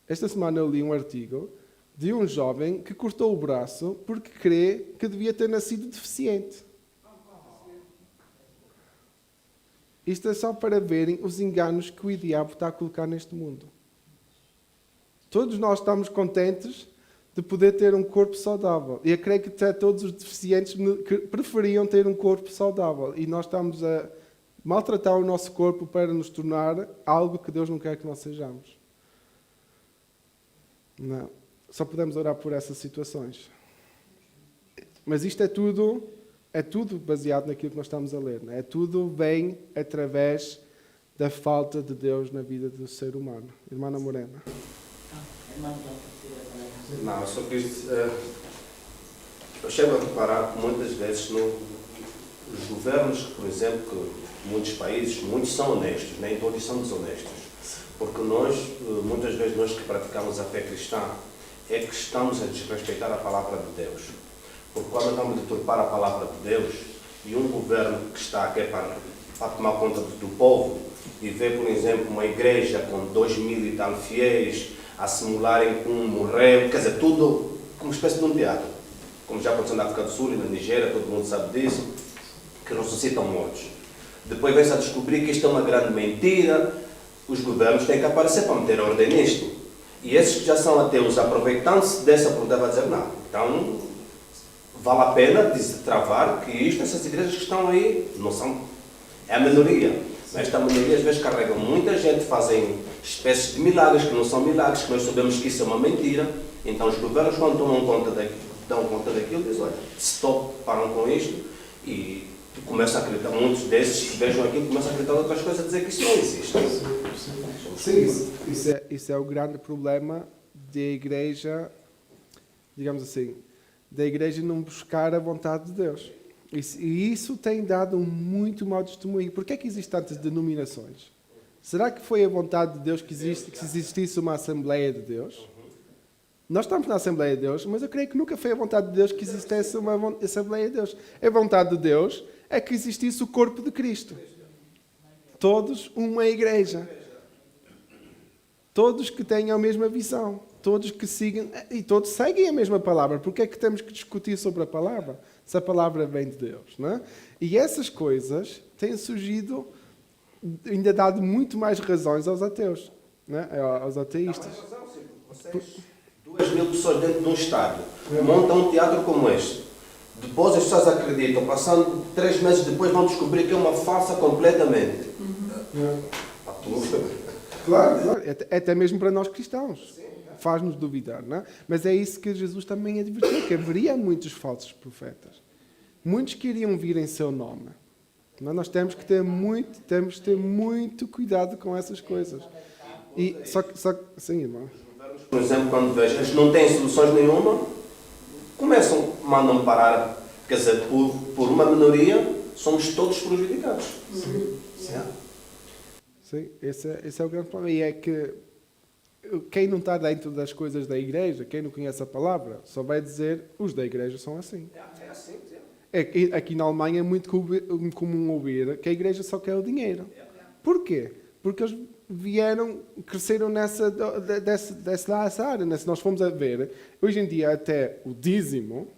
Esta semana eu li um artigo de um jovem que cortou o braço porque crê que devia ter nascido deficiente. Isto é só para verem os enganos que o diabo está a colocar neste mundo. Todos nós estamos contentes de poder ter um corpo saudável. E eu creio que até todos os deficientes preferiam ter um corpo saudável. E nós estamos a maltratar o nosso corpo para nos tornar algo que Deus não quer que nós sejamos. Não. Só podemos orar por essas situações. Mas isto é tudo baseado naquilo que nós estamos a ler. Não é? Tudo vem através da falta de Deus na vida do ser humano. Irmã Morena. Não, só que eu chego a reparar que muitas vezes os governos, por exemplo, que muitos países, muitos são honestos, nem todos são desonestos. Porque muitas vezes nós que praticamos a fé cristã, é que estamos a desrespeitar a palavra de Deus. Porque quando estamos a deturpar a palavra de Deus, e um governo que está aqui para tomar conta do povo, e vê, por exemplo, uma igreja com 2.000 e tal fiéis, a simularem que um morreu, quer dizer, tudo como uma espécie de um teatro. Como já aconteceu na África do Sul e na Nigéria, todo mundo sabe disso, que ressuscitam mortos. Depois vem-se a descobrir que isto é uma grande mentira, os governos têm que aparecer para meter ordem nisto. E esses que já são ateus, aproveitando-se dessa oportunidade, vai dizer, não, então vale a pena travar que essas igrejas que estão aí, não são, é a minoria. Mas esta minoria às vezes carregam muita gente, fazem espécies de milagres que não são milagres, que nós sabemos que isso é uma mentira. Então os governos, quando dão conta daquilo, dizem, olha, stop, param com isto, e começam a acreditar, muitos desses que vejam aquilo começam a acreditar em outras coisas, a dizer que isso não existe. Sim, isso é o grande problema da igreja, digamos assim, da igreja não buscar a vontade de Deus. E isso tem dado um muito mau testemunho. Por que é que existem tantas denominações? Será que foi a vontade de Deus que existisse uma Assembleia de Deus? Nós estamos na Assembleia de Deus, mas eu creio que nunca foi a vontade de Deus que existisse uma Assembleia de Deus. A vontade de Deus é que existisse o corpo de Cristo. Todos uma igreja. Todos que tenham a mesma visão. Todos que sigam, e todos seguem a mesma palavra. Porque é que temos que discutir sobre a palavra? Se a palavra vem de Deus. Não é? E essas coisas têm surgido, ainda dado muito mais razões aos ateus, não é? Aos ateístas. 2.000 pessoas dentro de um estádio montam um teatro como este. Depois as pessoas acreditam, passando 3 meses depois vão descobrir que é uma farsa completamente. Claro. Até mesmo para nós cristãos. Faz-nos duvidar, não é? Mas é isso que Jesus também advertiu, que haveria muitos falsos profetas. Muitos que iriam vir em seu nome. Não? Nós temos que ter muito cuidado com essas coisas. E sim, irmão. Por exemplo, quando vejo, eles não têm soluções nenhuma, mandam parar, quer dizer, por uma minoria, somos todos prejudicados. Sim, esse é o grande problema. E é que quem não está dentro das coisas da igreja, quem não conhece a palavra, só vai dizer, os da igreja são assim. É assim, Aqui na Alemanha é muito comum ouvir que a igreja só quer o dinheiro. Porquê? Porque eles cresceram nessa área. Se nós formos a ver, hoje em dia até o dízimo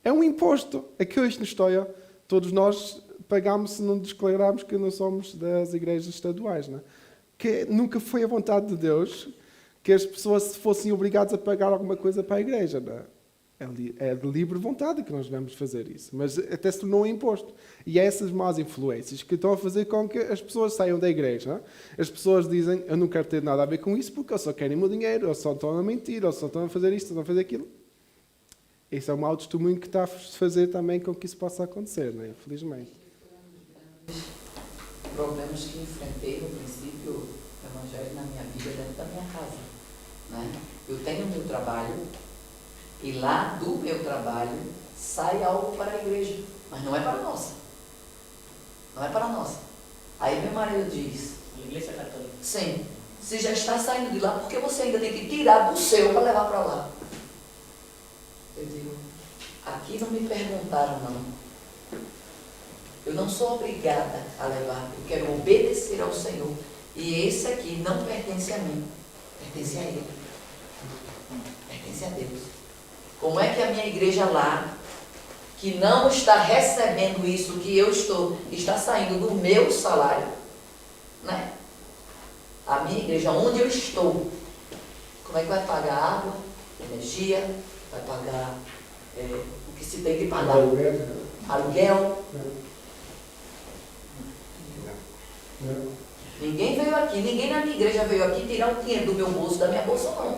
é um imposto. Aqui hoje na história, todos nós pagamos se não declararmos que não somos das igrejas estaduais. Não é? Que nunca foi a vontade de Deus que as pessoas fossem obrigadas a pagar alguma coisa para a igreja. Não é? É de livre vontade que nós devemos fazer isso, mas até se tornou um imposto. E é essas más influências que estão a fazer com que as pessoas saiam da igreja. As pessoas dizem, eu não quero ter nada a ver com isso porque eu só quero o meu dinheiro, ou só estão a mentir, ou só estão a fazer isto, ou estão a fazer aquilo. Esse é um mau testemunho que está a fazer também com que isso possa acontecer, né? Infelizmente. Problemas que enfrentei no princípio do Evangelho na minha vida dentro da minha casa, né? Eu tenho o meu trabalho e lá do meu trabalho sai algo para a igreja, mas não é para a nossa. Não é para a nossa. Aí meu marido diz, A Igreja Católica. sim, se já está saindo de lá, por que você ainda tem que tirar do seu para levar para lá? Eu digo, aqui não me perguntaram não. Eu não sou obrigada a levar, eu quero obedecer ao Senhor. E esse aqui não pertence a mim, pertence a Ele. Pertence a Deus. Como é que a minha igreja lá, que não está recebendo isso que eu estou, está saindo do meu salário, né? A minha igreja, onde eu estou, como é que vai pagar água, energia, vai pagar o que se tem que pagar? Aluguel. Ninguém veio aqui, ninguém na minha igreja veio aqui tirar o dinheiro do meu bolso, da minha bolsa, não.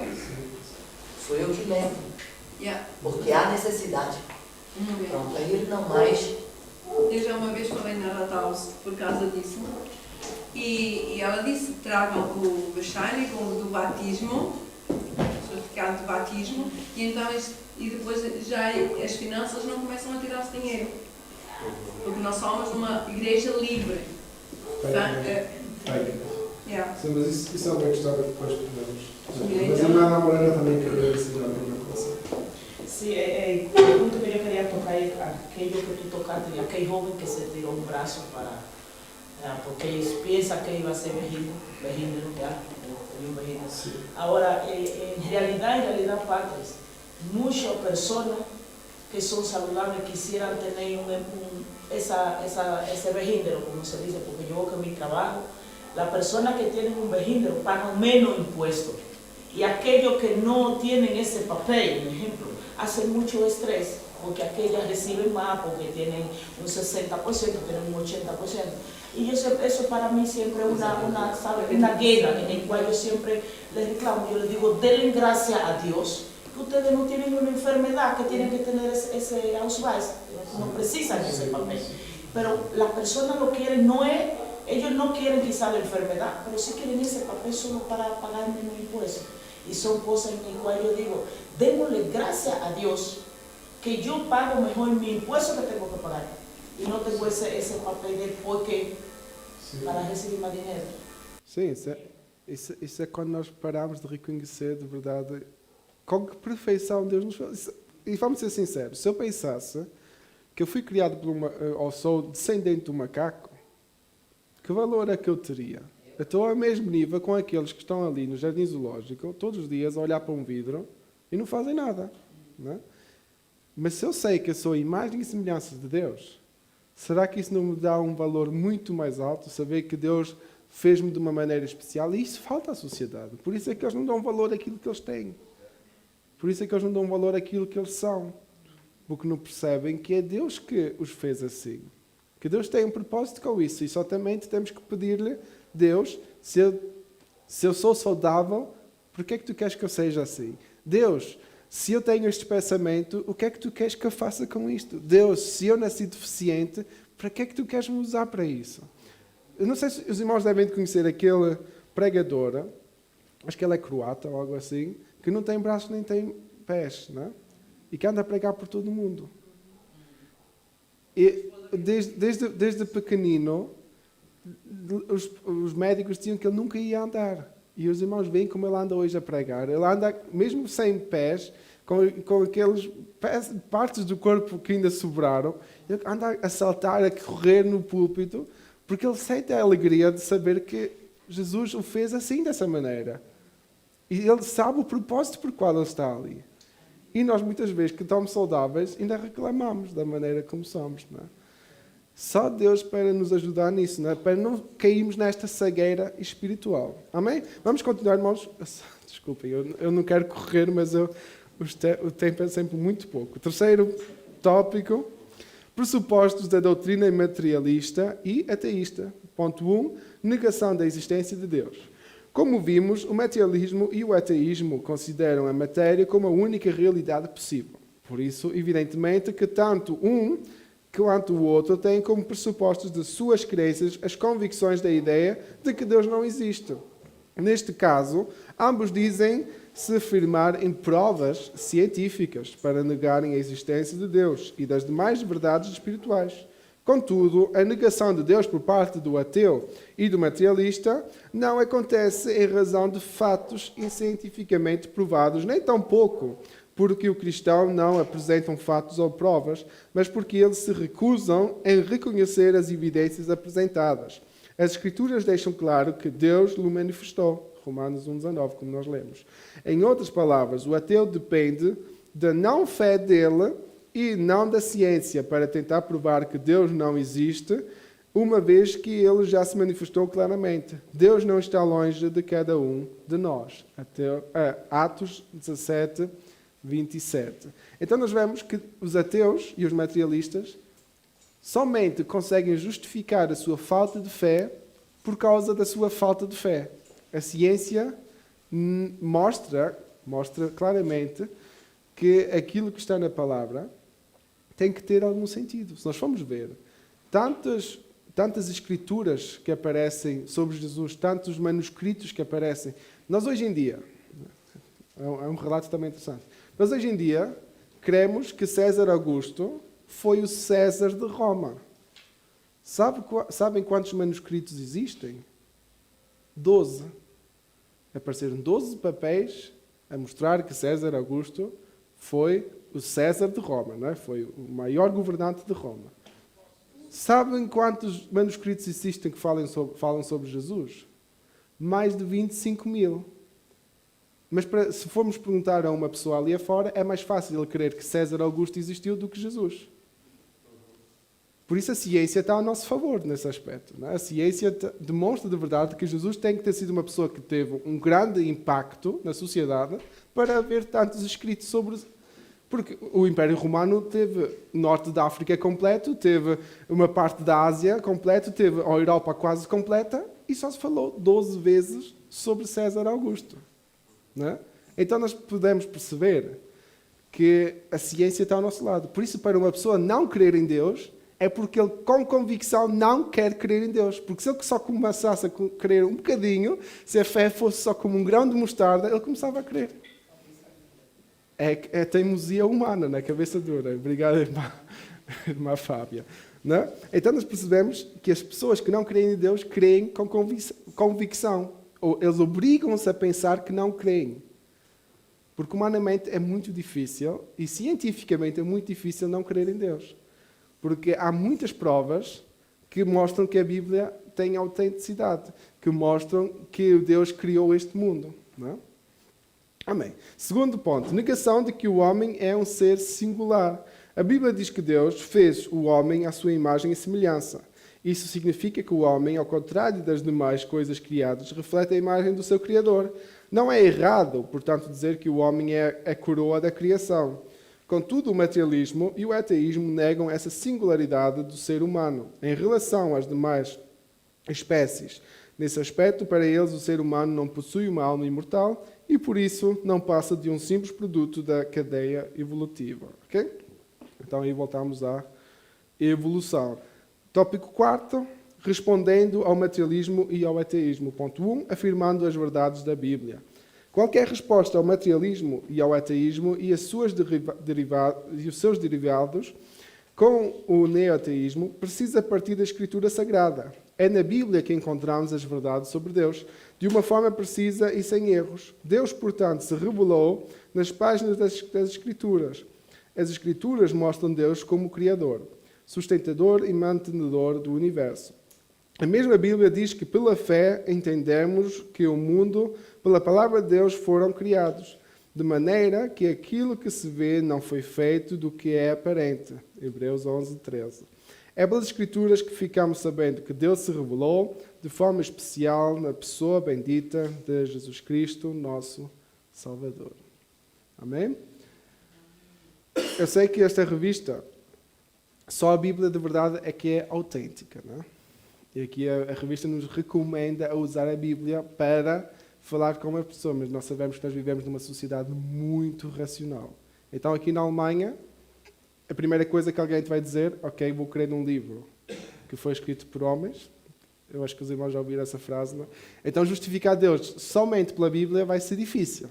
Sou eu que levo. Yeah. Porque há necessidade. Pronto, aí ele não mais. Eu já uma vez falei na Rathaus por causa disso. E ela disse, tragam o Bescheinigung do batismo, o certificado de batismo, e então e depois já as finanças não começam a tirar-se dinheiro. Porque nós somos uma igreja livre. Yeah. Sim, mas isso é uma questão que depois podemos. Sim, Mas a então. Ana Morena também queria ensinar alguma coisa. Sí, el punto que yo quería tocar es aquello que tú tocaste, aquel joven que se tiró un brazo porque ellos piensan que iba a ser vejino ya, un vejino. Sí. Ahora, en realidad, padres, muchas personas que son saludables quisieran tener ese vejindero, como se dice, porque yo veo que en mi trabajo, las personas que tienen un vejindero pagan menos impuestos. Y aquellos que no tienen ese papel, por ejemplo, hacen mucho estrés, porque aquellas reciben más, porque tienen un 60%, tienen un 80%. Y eso para mí siempre es una guerra en la cual yo siempre les reclamo, yo les digo, denle gracias a Dios, que ustedes no tienen una enfermedad, que tienen que tener ese Ausweis, no precisan ese papel. Pero las personas lo quieren, ellos no quieren quizá la enfermedad, pero sí quieren ese papel solo para pagar menos impuestos. Y son cosas en las cuales yo digo, démosle gracias a Dios que yo pago mejor mi impuesto que tengo que pagar. Y no tengo ese papel de porque para recibir mais dinheiro. Sim, isso é quando nós paramos de reconhecer de verdade com que perfeição Deus nos fez. E vamos ser sinceros, se eu pensasse que eu fui criado ou sou descendente de um macaco, que valor é que eu teria? Eu estou ao mesmo nível com aqueles que estão ali no jardim zoológico, todos os dias a olhar para um vidro e não fazem nada. Não é? Mas se eu sei que eu sou a imagem e semelhança de Deus, será que isso não me dá um valor muito mais alto? Saber que Deus fez-me de uma maneira especial? E isso falta à sociedade. Por isso é que eles não dão valor àquilo que eles têm. Por isso é que eles não dão valor àquilo que eles são. Porque não percebem que é Deus que os fez assim. Que Deus tem um propósito com isso. E só também temos que pedir-lhe, Deus, se eu sou saudável, por que é que tu queres que eu seja assim? Deus, se eu tenho este pensamento, o que é que tu queres que eu faça com isto? Deus, se eu nasci deficiente, para que é que tu queres me usar para isso? Eu não sei se os irmãos devem conhecer aquele pregador, acho que ele é croata ou algo assim, que não tem braços nem tem pés, não é? E que anda a pregar por todo o mundo. E desde pequenino, os médicos diziam que ele nunca ia andar. E os irmãos veem como ele anda hoje a pregar. Ele anda, mesmo sem pés, com aqueles partes do corpo que ainda sobraram, ele anda a saltar, a correr no púlpito, porque ele sente a alegria de saber que Jesus o fez assim, dessa maneira. E ele sabe o propósito por qual ele está ali. E nós, muitas vezes, que estamos saudáveis, ainda reclamamos da maneira como somos, não é? Só Deus para nos ajudar nisso, não é? Para não cairmos nesta cegueira espiritual. Amém? Vamos continuar, irmãos. Desculpem, eu não quero correr, mas O tempo é sempre muito pouco. Terceiro tópico, pressupostos da doutrina materialista e ateísta. Ponto 1, negação da existência de Deus. Como vimos, o materialismo e o ateísmo consideram a matéria como a única realidade possível. Por isso, evidentemente, que tanto um quanto o outro têm como pressupostos de suas crenças as convicções da ideia de que Deus não existe. Neste caso, ambos dizem se firmar em provas científicas para negarem a existência de Deus e das demais verdades espirituais. Contudo, a negação de Deus por parte do ateu e do materialista não acontece em razão de fatos cientificamente provados, nem tampouco porque o cristão não apresentam fatos ou provas, mas porque eles se recusam em reconhecer as evidências apresentadas. As Escrituras deixam claro que Deus lhe manifestou. Romanos 1,19, como nós lemos. Em outras palavras, o ateu depende da não fé dele e não da ciência para tentar provar que Deus não existe, uma vez que ele já se manifestou claramente. Deus não está longe de cada um de nós. Atos 17, 27. Então nós vemos que os ateus e os materialistas somente conseguem justificar a sua falta de fé por causa da sua falta de fé. A ciência mostra claramente que aquilo que está na palavra tem que ter algum sentido. Se nós formos ver tantas escrituras que aparecem sobre Jesus, tantos manuscritos que aparecem, nós hoje em dia, é um relato também interessante, nós hoje em dia cremos que César Augusto foi o César de Roma. Sabem quantos manuscritos existem? 12. Apareceram 12 papéis a mostrar que César Augusto foi o César de Roma, não é? Foi o maior governante de Roma. Sabem quantos manuscritos existem que falam sobre Jesus? Mais de 25 mil. Mas se formos perguntar a uma pessoa ali afora, é mais fácil ele crer que César Augusto existiu do que Jesus. Por isso a ciência está ao nosso favor nesse aspecto. Não é? A ciência demonstra de verdade que Jesus tem que ter sido uma pessoa que teve um grande impacto na sociedade para haver tantos escritos sobre... Porque o Império Romano teve norte da África completo, teve uma parte da Ásia completo, teve a Europa quase completa e só se falou 12 vezes sobre César Augusto. Não é? Então nós podemos perceber que a ciência está ao nosso lado. Por isso, para uma pessoa não crer em Deus, é porque ele, com convicção, não quer crer em Deus. Porque se ele só começasse a crer um bocadinho, se a fé fosse só como um grão de mostarda, ele começava a crer. É teimosia humana, na cabeça dura. Obrigado, irmã Fábia. Não é? Então nós percebemos que as pessoas que não creem em Deus creem com convicção. Ou eles obrigam-se a pensar que não creem. Porque humanamente é muito difícil, e cientificamente é muito difícil não crer em Deus. Porque há muitas provas que mostram que a Bíblia tem autenticidade, que mostram que Deus criou este mundo. Não é? Amém. Segundo ponto, negação de que o homem é um ser singular. A Bíblia diz que Deus fez o homem à sua imagem e semelhança. Isso significa que o homem, ao contrário das demais coisas criadas, reflete a imagem do seu Criador. Não é errado, portanto, dizer que o homem é a coroa da criação. Contudo, o materialismo e o ateísmo negam essa singularidade do ser humano em relação às demais espécies. Nesse aspecto, para eles, o ser humano não possui uma alma imortal e, por isso, não passa de um simples produto da cadeia evolutiva. Okay? Então, aí voltamos à evolução. Tópico 4, respondendo ao materialismo e ao ateísmo. Ponto 1, afirmando as verdades da Bíblia. Qualquer resposta ao materialismo e ao ateísmo e os seus derivados com o neoateísmo precisa partir da Escritura Sagrada. É na Bíblia que encontramos as verdades sobre Deus, de uma forma precisa e sem erros. Deus, portanto, se revelou nas páginas das Escrituras. As Escrituras mostram Deus como Criador, sustentador e mantenedor do universo. A mesma Bíblia diz que pela fé entendemos que o mundo, pela palavra de Deus, foram criados, de maneira que aquilo que se vê não foi feito do que é aparente. Hebreus 11, 13. É pelas Escrituras que ficamos sabendo que Deus se revelou de forma especial na pessoa bendita de Jesus Cristo, nosso Salvador. Amém? eu sei que esta revista, só a Bíblia de verdade é que é autêntica, não é? E aqui a revista nos recomenda a usar a Bíblia para falar com uma pessoa, mas nós sabemos que nós vivemos numa sociedade muito racional. Então aqui na Alemanha, a primeira coisa que alguém te vai dizer, ok, vou crer num livro que foi escrito por homens. Eu acho que os irmãos já ouviram essa frase, não é? Então justificar Deus somente pela Bíblia vai ser difícil,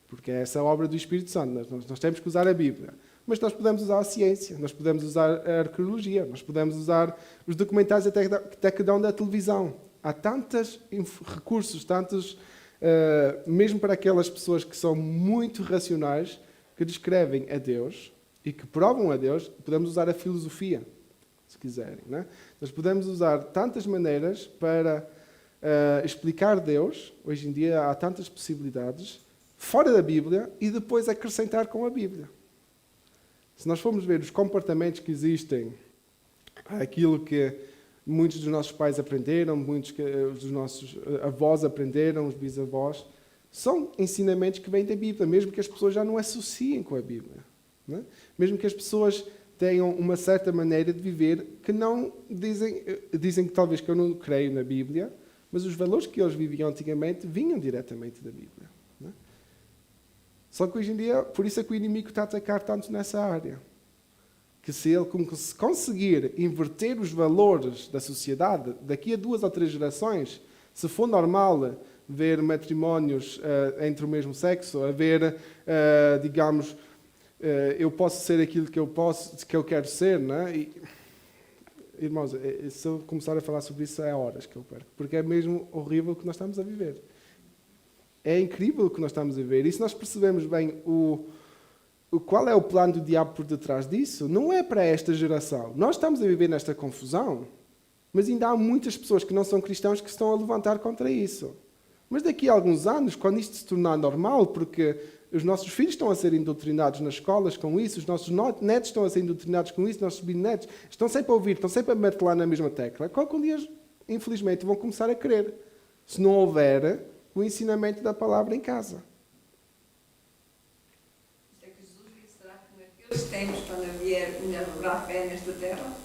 porque é essa obra do Espírito Santo. Nós temos que usar a Bíblia. Mas nós podemos usar a ciência, nós podemos usar a arqueologia, nós podemos usar os documentários até que dão da televisão. Há tantos recursos, tantos, mesmo para aquelas pessoas que são muito racionais, que descrevem a Deus e que provam a Deus. Podemos usar a filosofia, se quiserem, não é? Nós podemos usar tantas maneiras para explicar Deus. Hoje em dia há tantas possibilidades, fora da Bíblia, e depois acrescentar com a Bíblia. Se nós formos ver os comportamentos que existem, aquilo que muitos dos nossos pais aprenderam, muitos dos nossos avós aprenderam, os bisavós, são ensinamentos que vêm da Bíblia, mesmo que as pessoas já não associem com a Bíblia, não é? Mesmo que as pessoas tenham uma certa maneira de viver que não dizem que talvez que eu não creio na Bíblia, mas os valores que eles viviam antigamente vinham diretamente da Bíblia. Não é? Só que hoje em dia, por isso é que o inimigo está a atacar tanto nessa área. Que se ele conseguir inverter os valores da sociedade, daqui a 2 ou 3 gerações, se for normal ver matrimónios entre o mesmo sexo, haver, digamos, eu posso ser aquilo que eu quero ser, não é? E, irmãos, se eu começar a falar sobre isso, é horas que eu perco, porque é mesmo horrível o que nós estamos a viver. É incrível o que nós estamos a viver. E se nós percebemos bem qual é o plano do diabo por detrás disso, não é para esta geração. Nós estamos a viver nesta confusão, mas ainda há muitas pessoas que não são cristãos que estão a levantar contra isso. Mas daqui a alguns anos, quando isto se tornar normal, porque os nossos filhos estão a ser doutrinados nas escolas com isso, os nossos netos estão a ser doutrinados com isso, os nossos bisnetos estão sempre a ouvir, estão sempre a martelar na mesma tecla, qualquer dia, infelizmente, vão começar a crer. Se não houver o ensinamento da palavra em casa. É que Jesus será que naqueles tempos, quando vier, ainda haverá fé nesta terra?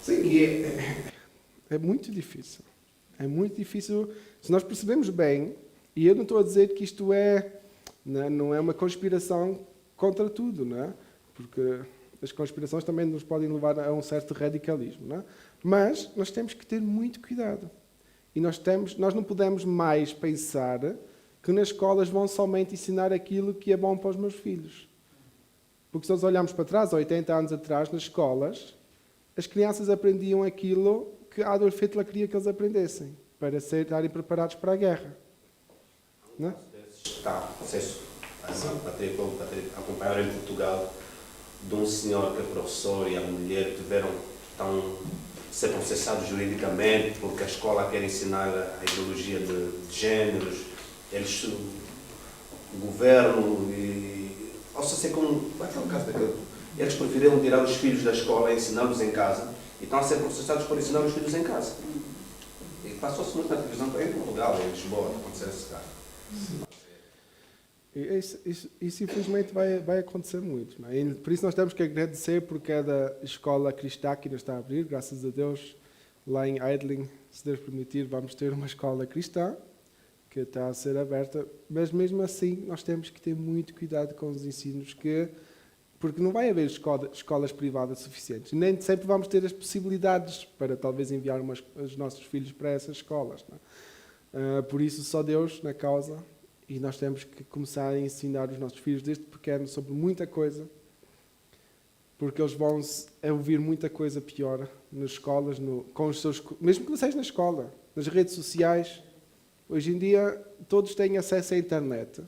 Sim, e é muito difícil. É muito difícil. Se nós percebemos bem, e eu não estou a dizer que isto não é uma conspiração contra tudo, não é? Porque as conspirações também nos podem levar a um certo radicalismo, não é? Mas nós temos que ter muito cuidado. E nós não podemos mais pensar que nas escolas vão somente ensinar aquilo que é bom para os meus filhos. Porque se nós olharmos para trás, 80 anos atrás, nas escolas, as crianças aprendiam aquilo que Adolf Hitler queria que eles aprendessem, para estarem preparados para a guerra. Não é? Está, acesso a acompanhar em Portugal, de um senhor que é professor e a mulher estão a ser processados juridicamente porque a escola quer ensinar a ideologia de géneros, o governo, ou seja, como aquele caso daquele, eles preferiram tirar os filhos da escola e ensiná-los em casa e estão a ser processados por ensinar os filhos em casa. E passou-se muito na televisão em Portugal, em Lisboa, aconteceu esse caso. Isso infelizmente vai acontecer muito. Não é? E por isso nós temos que agradecer por cada escola cristã que ainda está a abrir. Graças a Deus, lá em Eidling, se Deus permitir, vamos ter uma escola cristã que está a ser aberta. Mas mesmo assim, nós temos que ter muito cuidado com os ensinos, porque não vai haver escolas privadas suficientes. Nem sempre vamos ter as possibilidades para talvez enviar os nossos filhos para essas escolas. Não é? Por isso, só Deus na causa. E nós temos que começar a ensinar os nossos filhos desde pequeno sobre muita coisa, porque eles vão ouvir muita coisa pior nas escolas, com os seus, mesmo que não seja na escola, nas redes sociais. Hoje em dia, todos têm acesso à internet.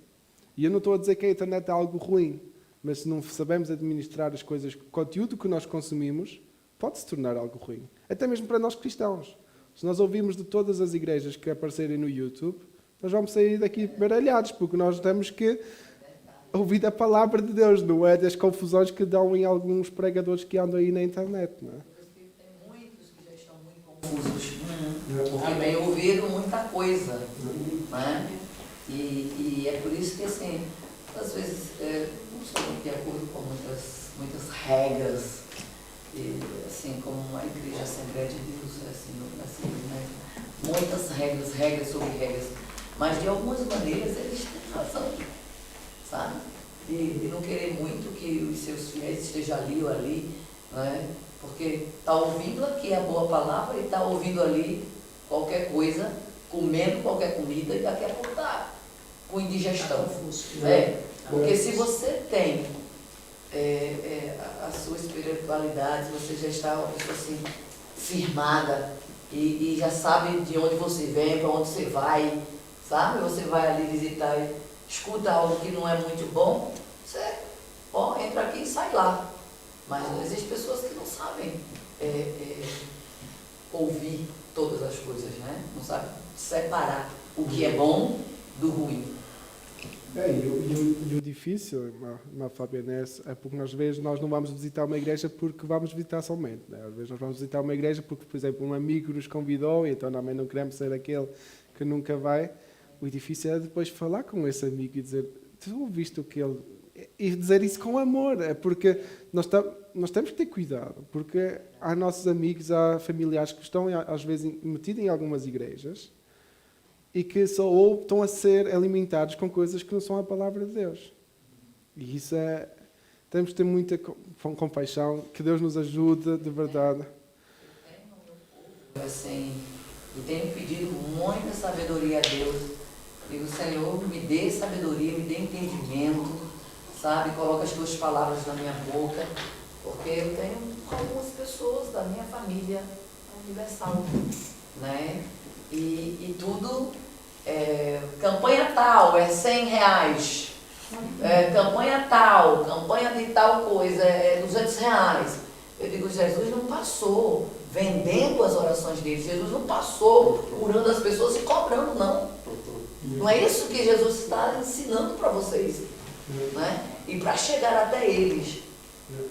E eu não estou a dizer que a internet é algo ruim, mas se não sabemos administrar as coisas, o conteúdo que nós consumimos, pode se tornar algo ruim. Até mesmo para nós cristãos. Se nós ouvirmos de todas as igrejas que aparecerem no YouTube, nós vamos sair daqui baralhados, porque nós temos que ouvir a palavra de Deus, não é das confusões que dão em alguns pregadores que andam aí na internet. Não é? Tem muitos que já estão muito confusos, porque bem ouviram muita coisa. Não é? E é por isso que, assim, às vezes, não estou muito de acordo com muitas regras, e, assim como a Igreja Assembleia de Deus, assim, né? Muitas regras sobre regras, mas de algumas maneiras eles têm razão, sabe? E não querer muito que os seus fiéis estejam ali ou ali, né? Porque está ouvindo aqui a boa palavra e está ouvindo ali qualquer coisa, comendo qualquer comida e daqui a pouco está com indigestão. Porque se você tem a sua espiritualidade, se você já está uma pessoa assim, firmada e já sabe de onde você vem, para onde você vai, sabe? Você vai ali visitar e escuta algo que não é muito bom, você entra aqui e sai lá. Mas existem pessoas que não sabem ouvir todas as coisas, né? Não sabem separar o que é bom do ruim. E o difícil, Fábio, é porque às vezes nós não vamos visitar uma igreja porque vamos visitar somente. Né? Às vezes nós vamos visitar uma igreja porque, por exemplo, um amigo nos convidou e então também não queremos ser aquele que nunca vai. O difícil é depois falar com esse amigo e dizer, tu ouviste o que ele... E dizer isso com amor, é porque nós temos que ter cuidado, porque há nossos amigos, há familiares que estão às vezes metidos em algumas igrejas e que só estão a ser alimentados com coisas que não são a palavra de Deus. E isso temos que ter muita compaixão, que Deus nos ajude de verdade. Assim, eu tenho pedido muita sabedoria a Deus. Digo, Senhor, me dê sabedoria, me dê entendimento, sabe? Coloca as tuas palavras na minha boca, porque eu tenho algumas pessoas da minha família universal, né? E tudo, campanha tal, R$100, campanha tal, campanha de tal coisa, R$200. Eu digo, Jesus não passou vendendo as orações dele, Jesus não passou curando as pessoas e cobrando, não. Não é isso que Jesus está ensinando para vocês, né? E para chegar até eles,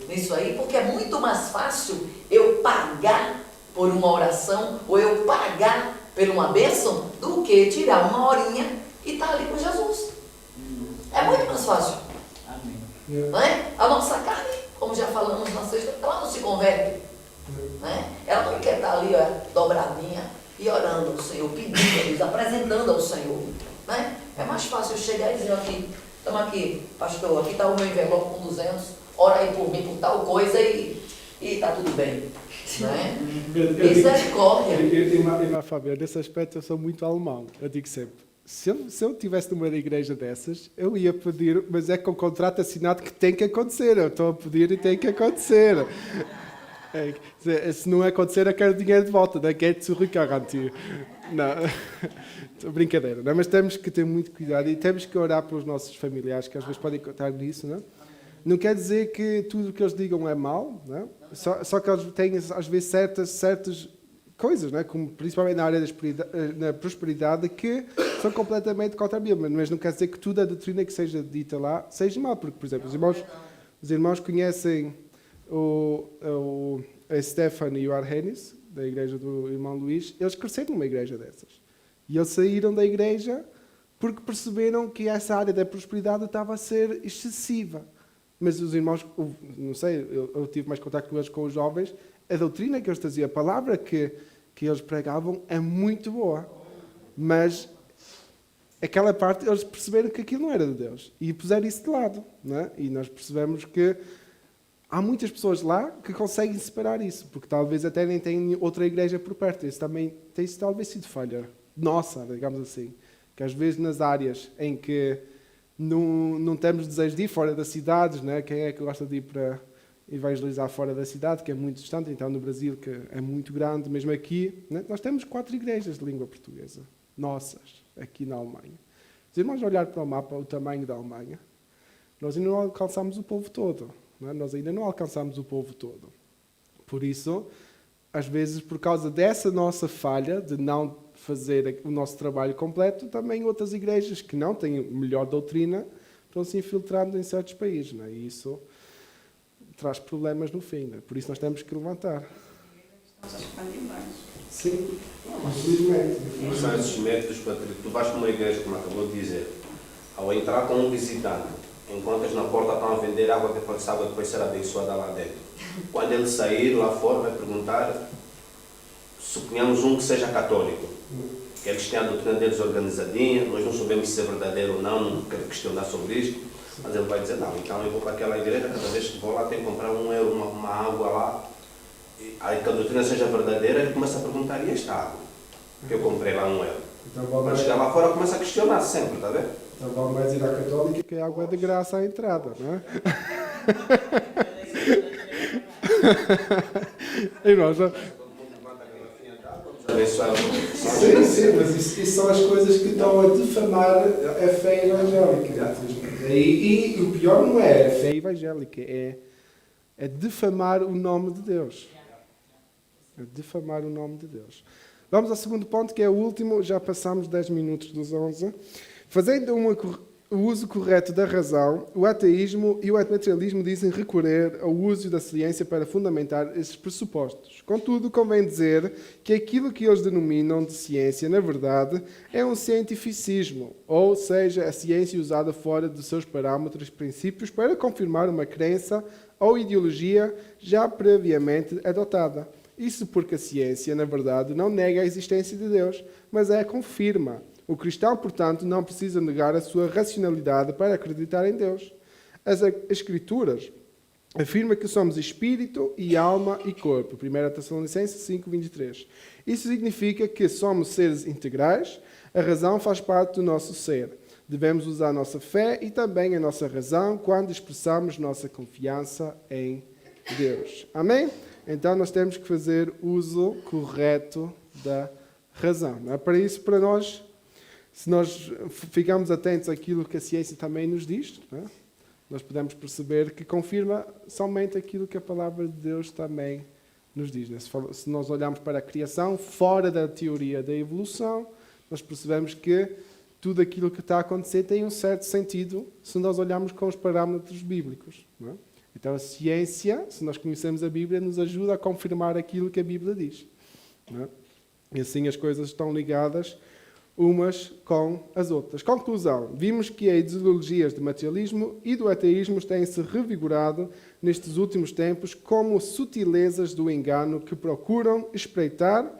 nisso aí, porque é muito mais fácil eu pagar por uma oração, ou eu pagar por uma bênção, do que tirar uma horinha e estar ali com Jesus. É muito mais fácil. Amém. Não é? A nossa carne, como já falamos na sexta, ela não se converte. Né? Ela não quer estar ali dobradinha e orando ao Senhor, pedindo a Deus, apresentando ao Senhor. Né? É mais fácil eu chegar e dizer aqui, estamos aqui, pastor, aqui está o meu envelope com 200, ora aí por mim, por tal coisa e está tudo bem. Né? Misericórdia. Fábio, nesse aspecto eu sou muito alemão. Eu digo sempre, se eu estivesse numa igreja dessas, eu ia pedir, mas é com o contrato assinado que tem que acontecer. Eu estou a pedir e tem que acontecer. Se não acontecer, eu quero dinheiro de volta, não quero zurückgarantie. Não, brincadeira, não? Mas temos que ter muito cuidado e temos que orar pelos nossos familiares, que às vezes podem contar nisso, não? Não quer dizer que tudo o que eles digam é mau, não? Só que eles têm, às vezes, certas coisas, não? Como principalmente na área da prosperidade, que são completamente contra a Bíblia, mas não quer dizer que tudo a doutrina que seja dita lá seja mal, porque, por exemplo, os irmãos conhecem a Stefan e o Arhenis, da igreja do irmão Luís. Eles cresceram numa igreja dessas. E eles saíram da igreja porque perceberam que essa área da prosperidade estava a ser excessiva. Mas os irmãos, não sei, eu tive mais contato com eles, com os jovens, a doutrina que eles traziam, a palavra que eles pregavam é muito boa. Mas aquela parte, eles perceberam que aquilo não era de Deus. E puseram isso de lado. Não é? E nós percebemos que há muitas pessoas lá que conseguem separar isso, porque talvez até nem têm outra igreja por perto. Isso também tem talvez sido falha nossa, digamos assim. Que às vezes nas áreas em que não temos desejo de ir fora das cidades, né? Quem é que gosta de ir para evangelizar fora da cidade, que é muito distante, então no Brasil, que é muito grande, mesmo aqui, né? Nós temos 4 igrejas de língua portuguesa, nossas, aqui na Alemanha. Se irmãos olhar para o mapa, o tamanho da Alemanha, nós ainda não alcançamos o povo todo. Não é? Nós ainda não alcançamos o povo todo. Por isso, às vezes, por causa dessa nossa falha de não fazer o nosso trabalho completo, também outras igrejas que não têm melhor doutrina estão se infiltrando em certos países. Não é? E isso traz problemas no fim. Não é? Por isso nós temos que levantar. Estamos a expandir mais. Sim, infelizmente. Não são esses métodos, Patrícia. Tu vais para uma igreja, como acabou de dizer, ao entrar como visitante, encontras na porta, estão a vender água que essa água depois será abençoada lá dentro. Quando ele sair lá fora, vai perguntar, suponhamos um que seja católico, que eles têm a doutrina deles organizadinha, nós não sabemos se é verdadeiro ou não, não quero questionar sobre isto, mas ele vai dizer, não, então eu vou para aquela igreja, cada vez que vou lá tenho que comprar €1, uma água lá. E aí que a doutrina seja verdadeira, ele começa a perguntar, e esta água? Que eu comprei lá €1. Então Quando chegar lá fora, começa a questionar sempre, está a ver? Então vale mais ir à católica que a água é de graça à entrada, não é? Irmãos, Abençoar. sim, mas isso são as coisas que estão a difamar a fé evangélica. E o pior não é a fé evangélica, é difamar o nome de Deus. É difamar o nome de Deus. Vamos ao segundo ponto, que é o último, já passamos 10 minutos dos 11. Fazendo o uso correto da razão, o ateísmo e o materialismo dizem recorrer ao uso da ciência para fundamentar esses pressupostos. Contudo, convém dizer que aquilo que eles denominam de ciência, na verdade, é um cientificismo, ou seja, a ciência usada fora dos seus parâmetros e princípios para confirmar uma crença ou ideologia já previamente adotada. Isso porque a ciência, na verdade, não nega a existência de Deus, mas a confirma. O cristão, portanto, não precisa negar a sua racionalidade para acreditar em Deus. As Escrituras afirmam que somos espírito e alma e corpo. 1 Tessalonicenses 5:23. Isso significa que somos seres integrais, a razão faz parte do nosso ser. Devemos usar a nossa fé e também a nossa razão quando expressamos nossa confiança em Deus. Amém? Então nós temos que fazer uso correto da razão. Não é? Para isso, para nós, se nós ficarmos atentos àquilo que a ciência também nos diz, não é? Nós podemos perceber que confirma somente aquilo que a palavra de Deus também nos diz. Né? Se nós olharmos para a criação, fora da teoria da evolução, nós percebemos que tudo aquilo que está a acontecer tem um certo sentido se nós olharmos com os parâmetros bíblicos. Não é? Então a ciência, se nós conhecemos a Bíblia, nos ajuda a confirmar aquilo que a Bíblia diz. Não é? E assim as coisas estão ligadas umas com as outras. Conclusão. Vimos que as ideologias do materialismo e do ateísmo têm-se revigorado nestes últimos tempos como sutilezas do engano que procuram espreitar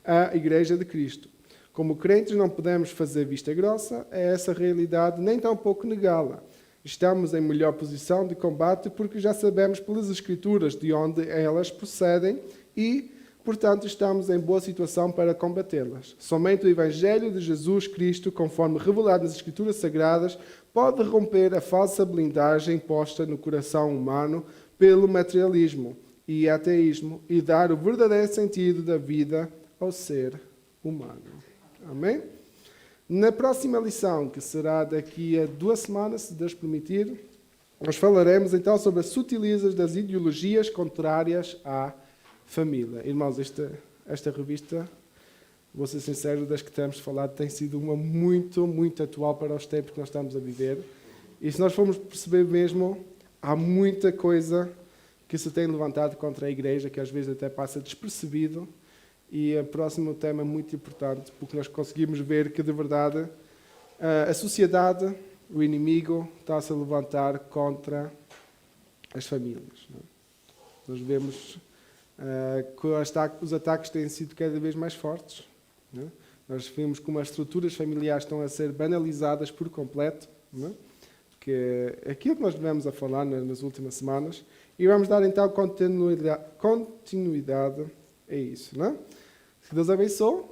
a Igreja de Cristo. Como crentes não podemos fazer vista grossa a essa realidade, nem tampouco negá-la. Estamos em melhor posição de combate porque já sabemos pelas Escrituras de onde elas procedem e, portanto, estamos em boa situação para combatê-las. Somente o Evangelho de Jesus Cristo, conforme revelado nas Escrituras Sagradas, pode romper a falsa blindagem posta no coração humano pelo materialismo e ateísmo e dar o verdadeiro sentido da vida ao ser humano. Amém? Na próxima lição, que será daqui a 2 semanas, se Deus permitir, nós falaremos então sobre as sutilezas das ideologias contrárias à família. Irmãos, esta revista, vou ser sincero, das que temos falado, tem sido uma muito, muito atual para os tempos que nós estamos a viver. E se nós formos perceber mesmo, há muita coisa que se tem levantado contra a Igreja, que às vezes até passa despercebido. E o próximo tema é muito importante, porque nós conseguimos ver que, de verdade, a sociedade, o inimigo, está-se a levantar contra as famílias. Não é? Nós vemos que os ataques têm sido cada vez mais fortes. Não é? Nós vemos como as estruturas familiares estão a ser banalizadas por completo, não é? Que é aquilo que nós devemos a falar nas últimas semanas, e vamos dar então continuidade a isso. Não é? Que Deus abençoe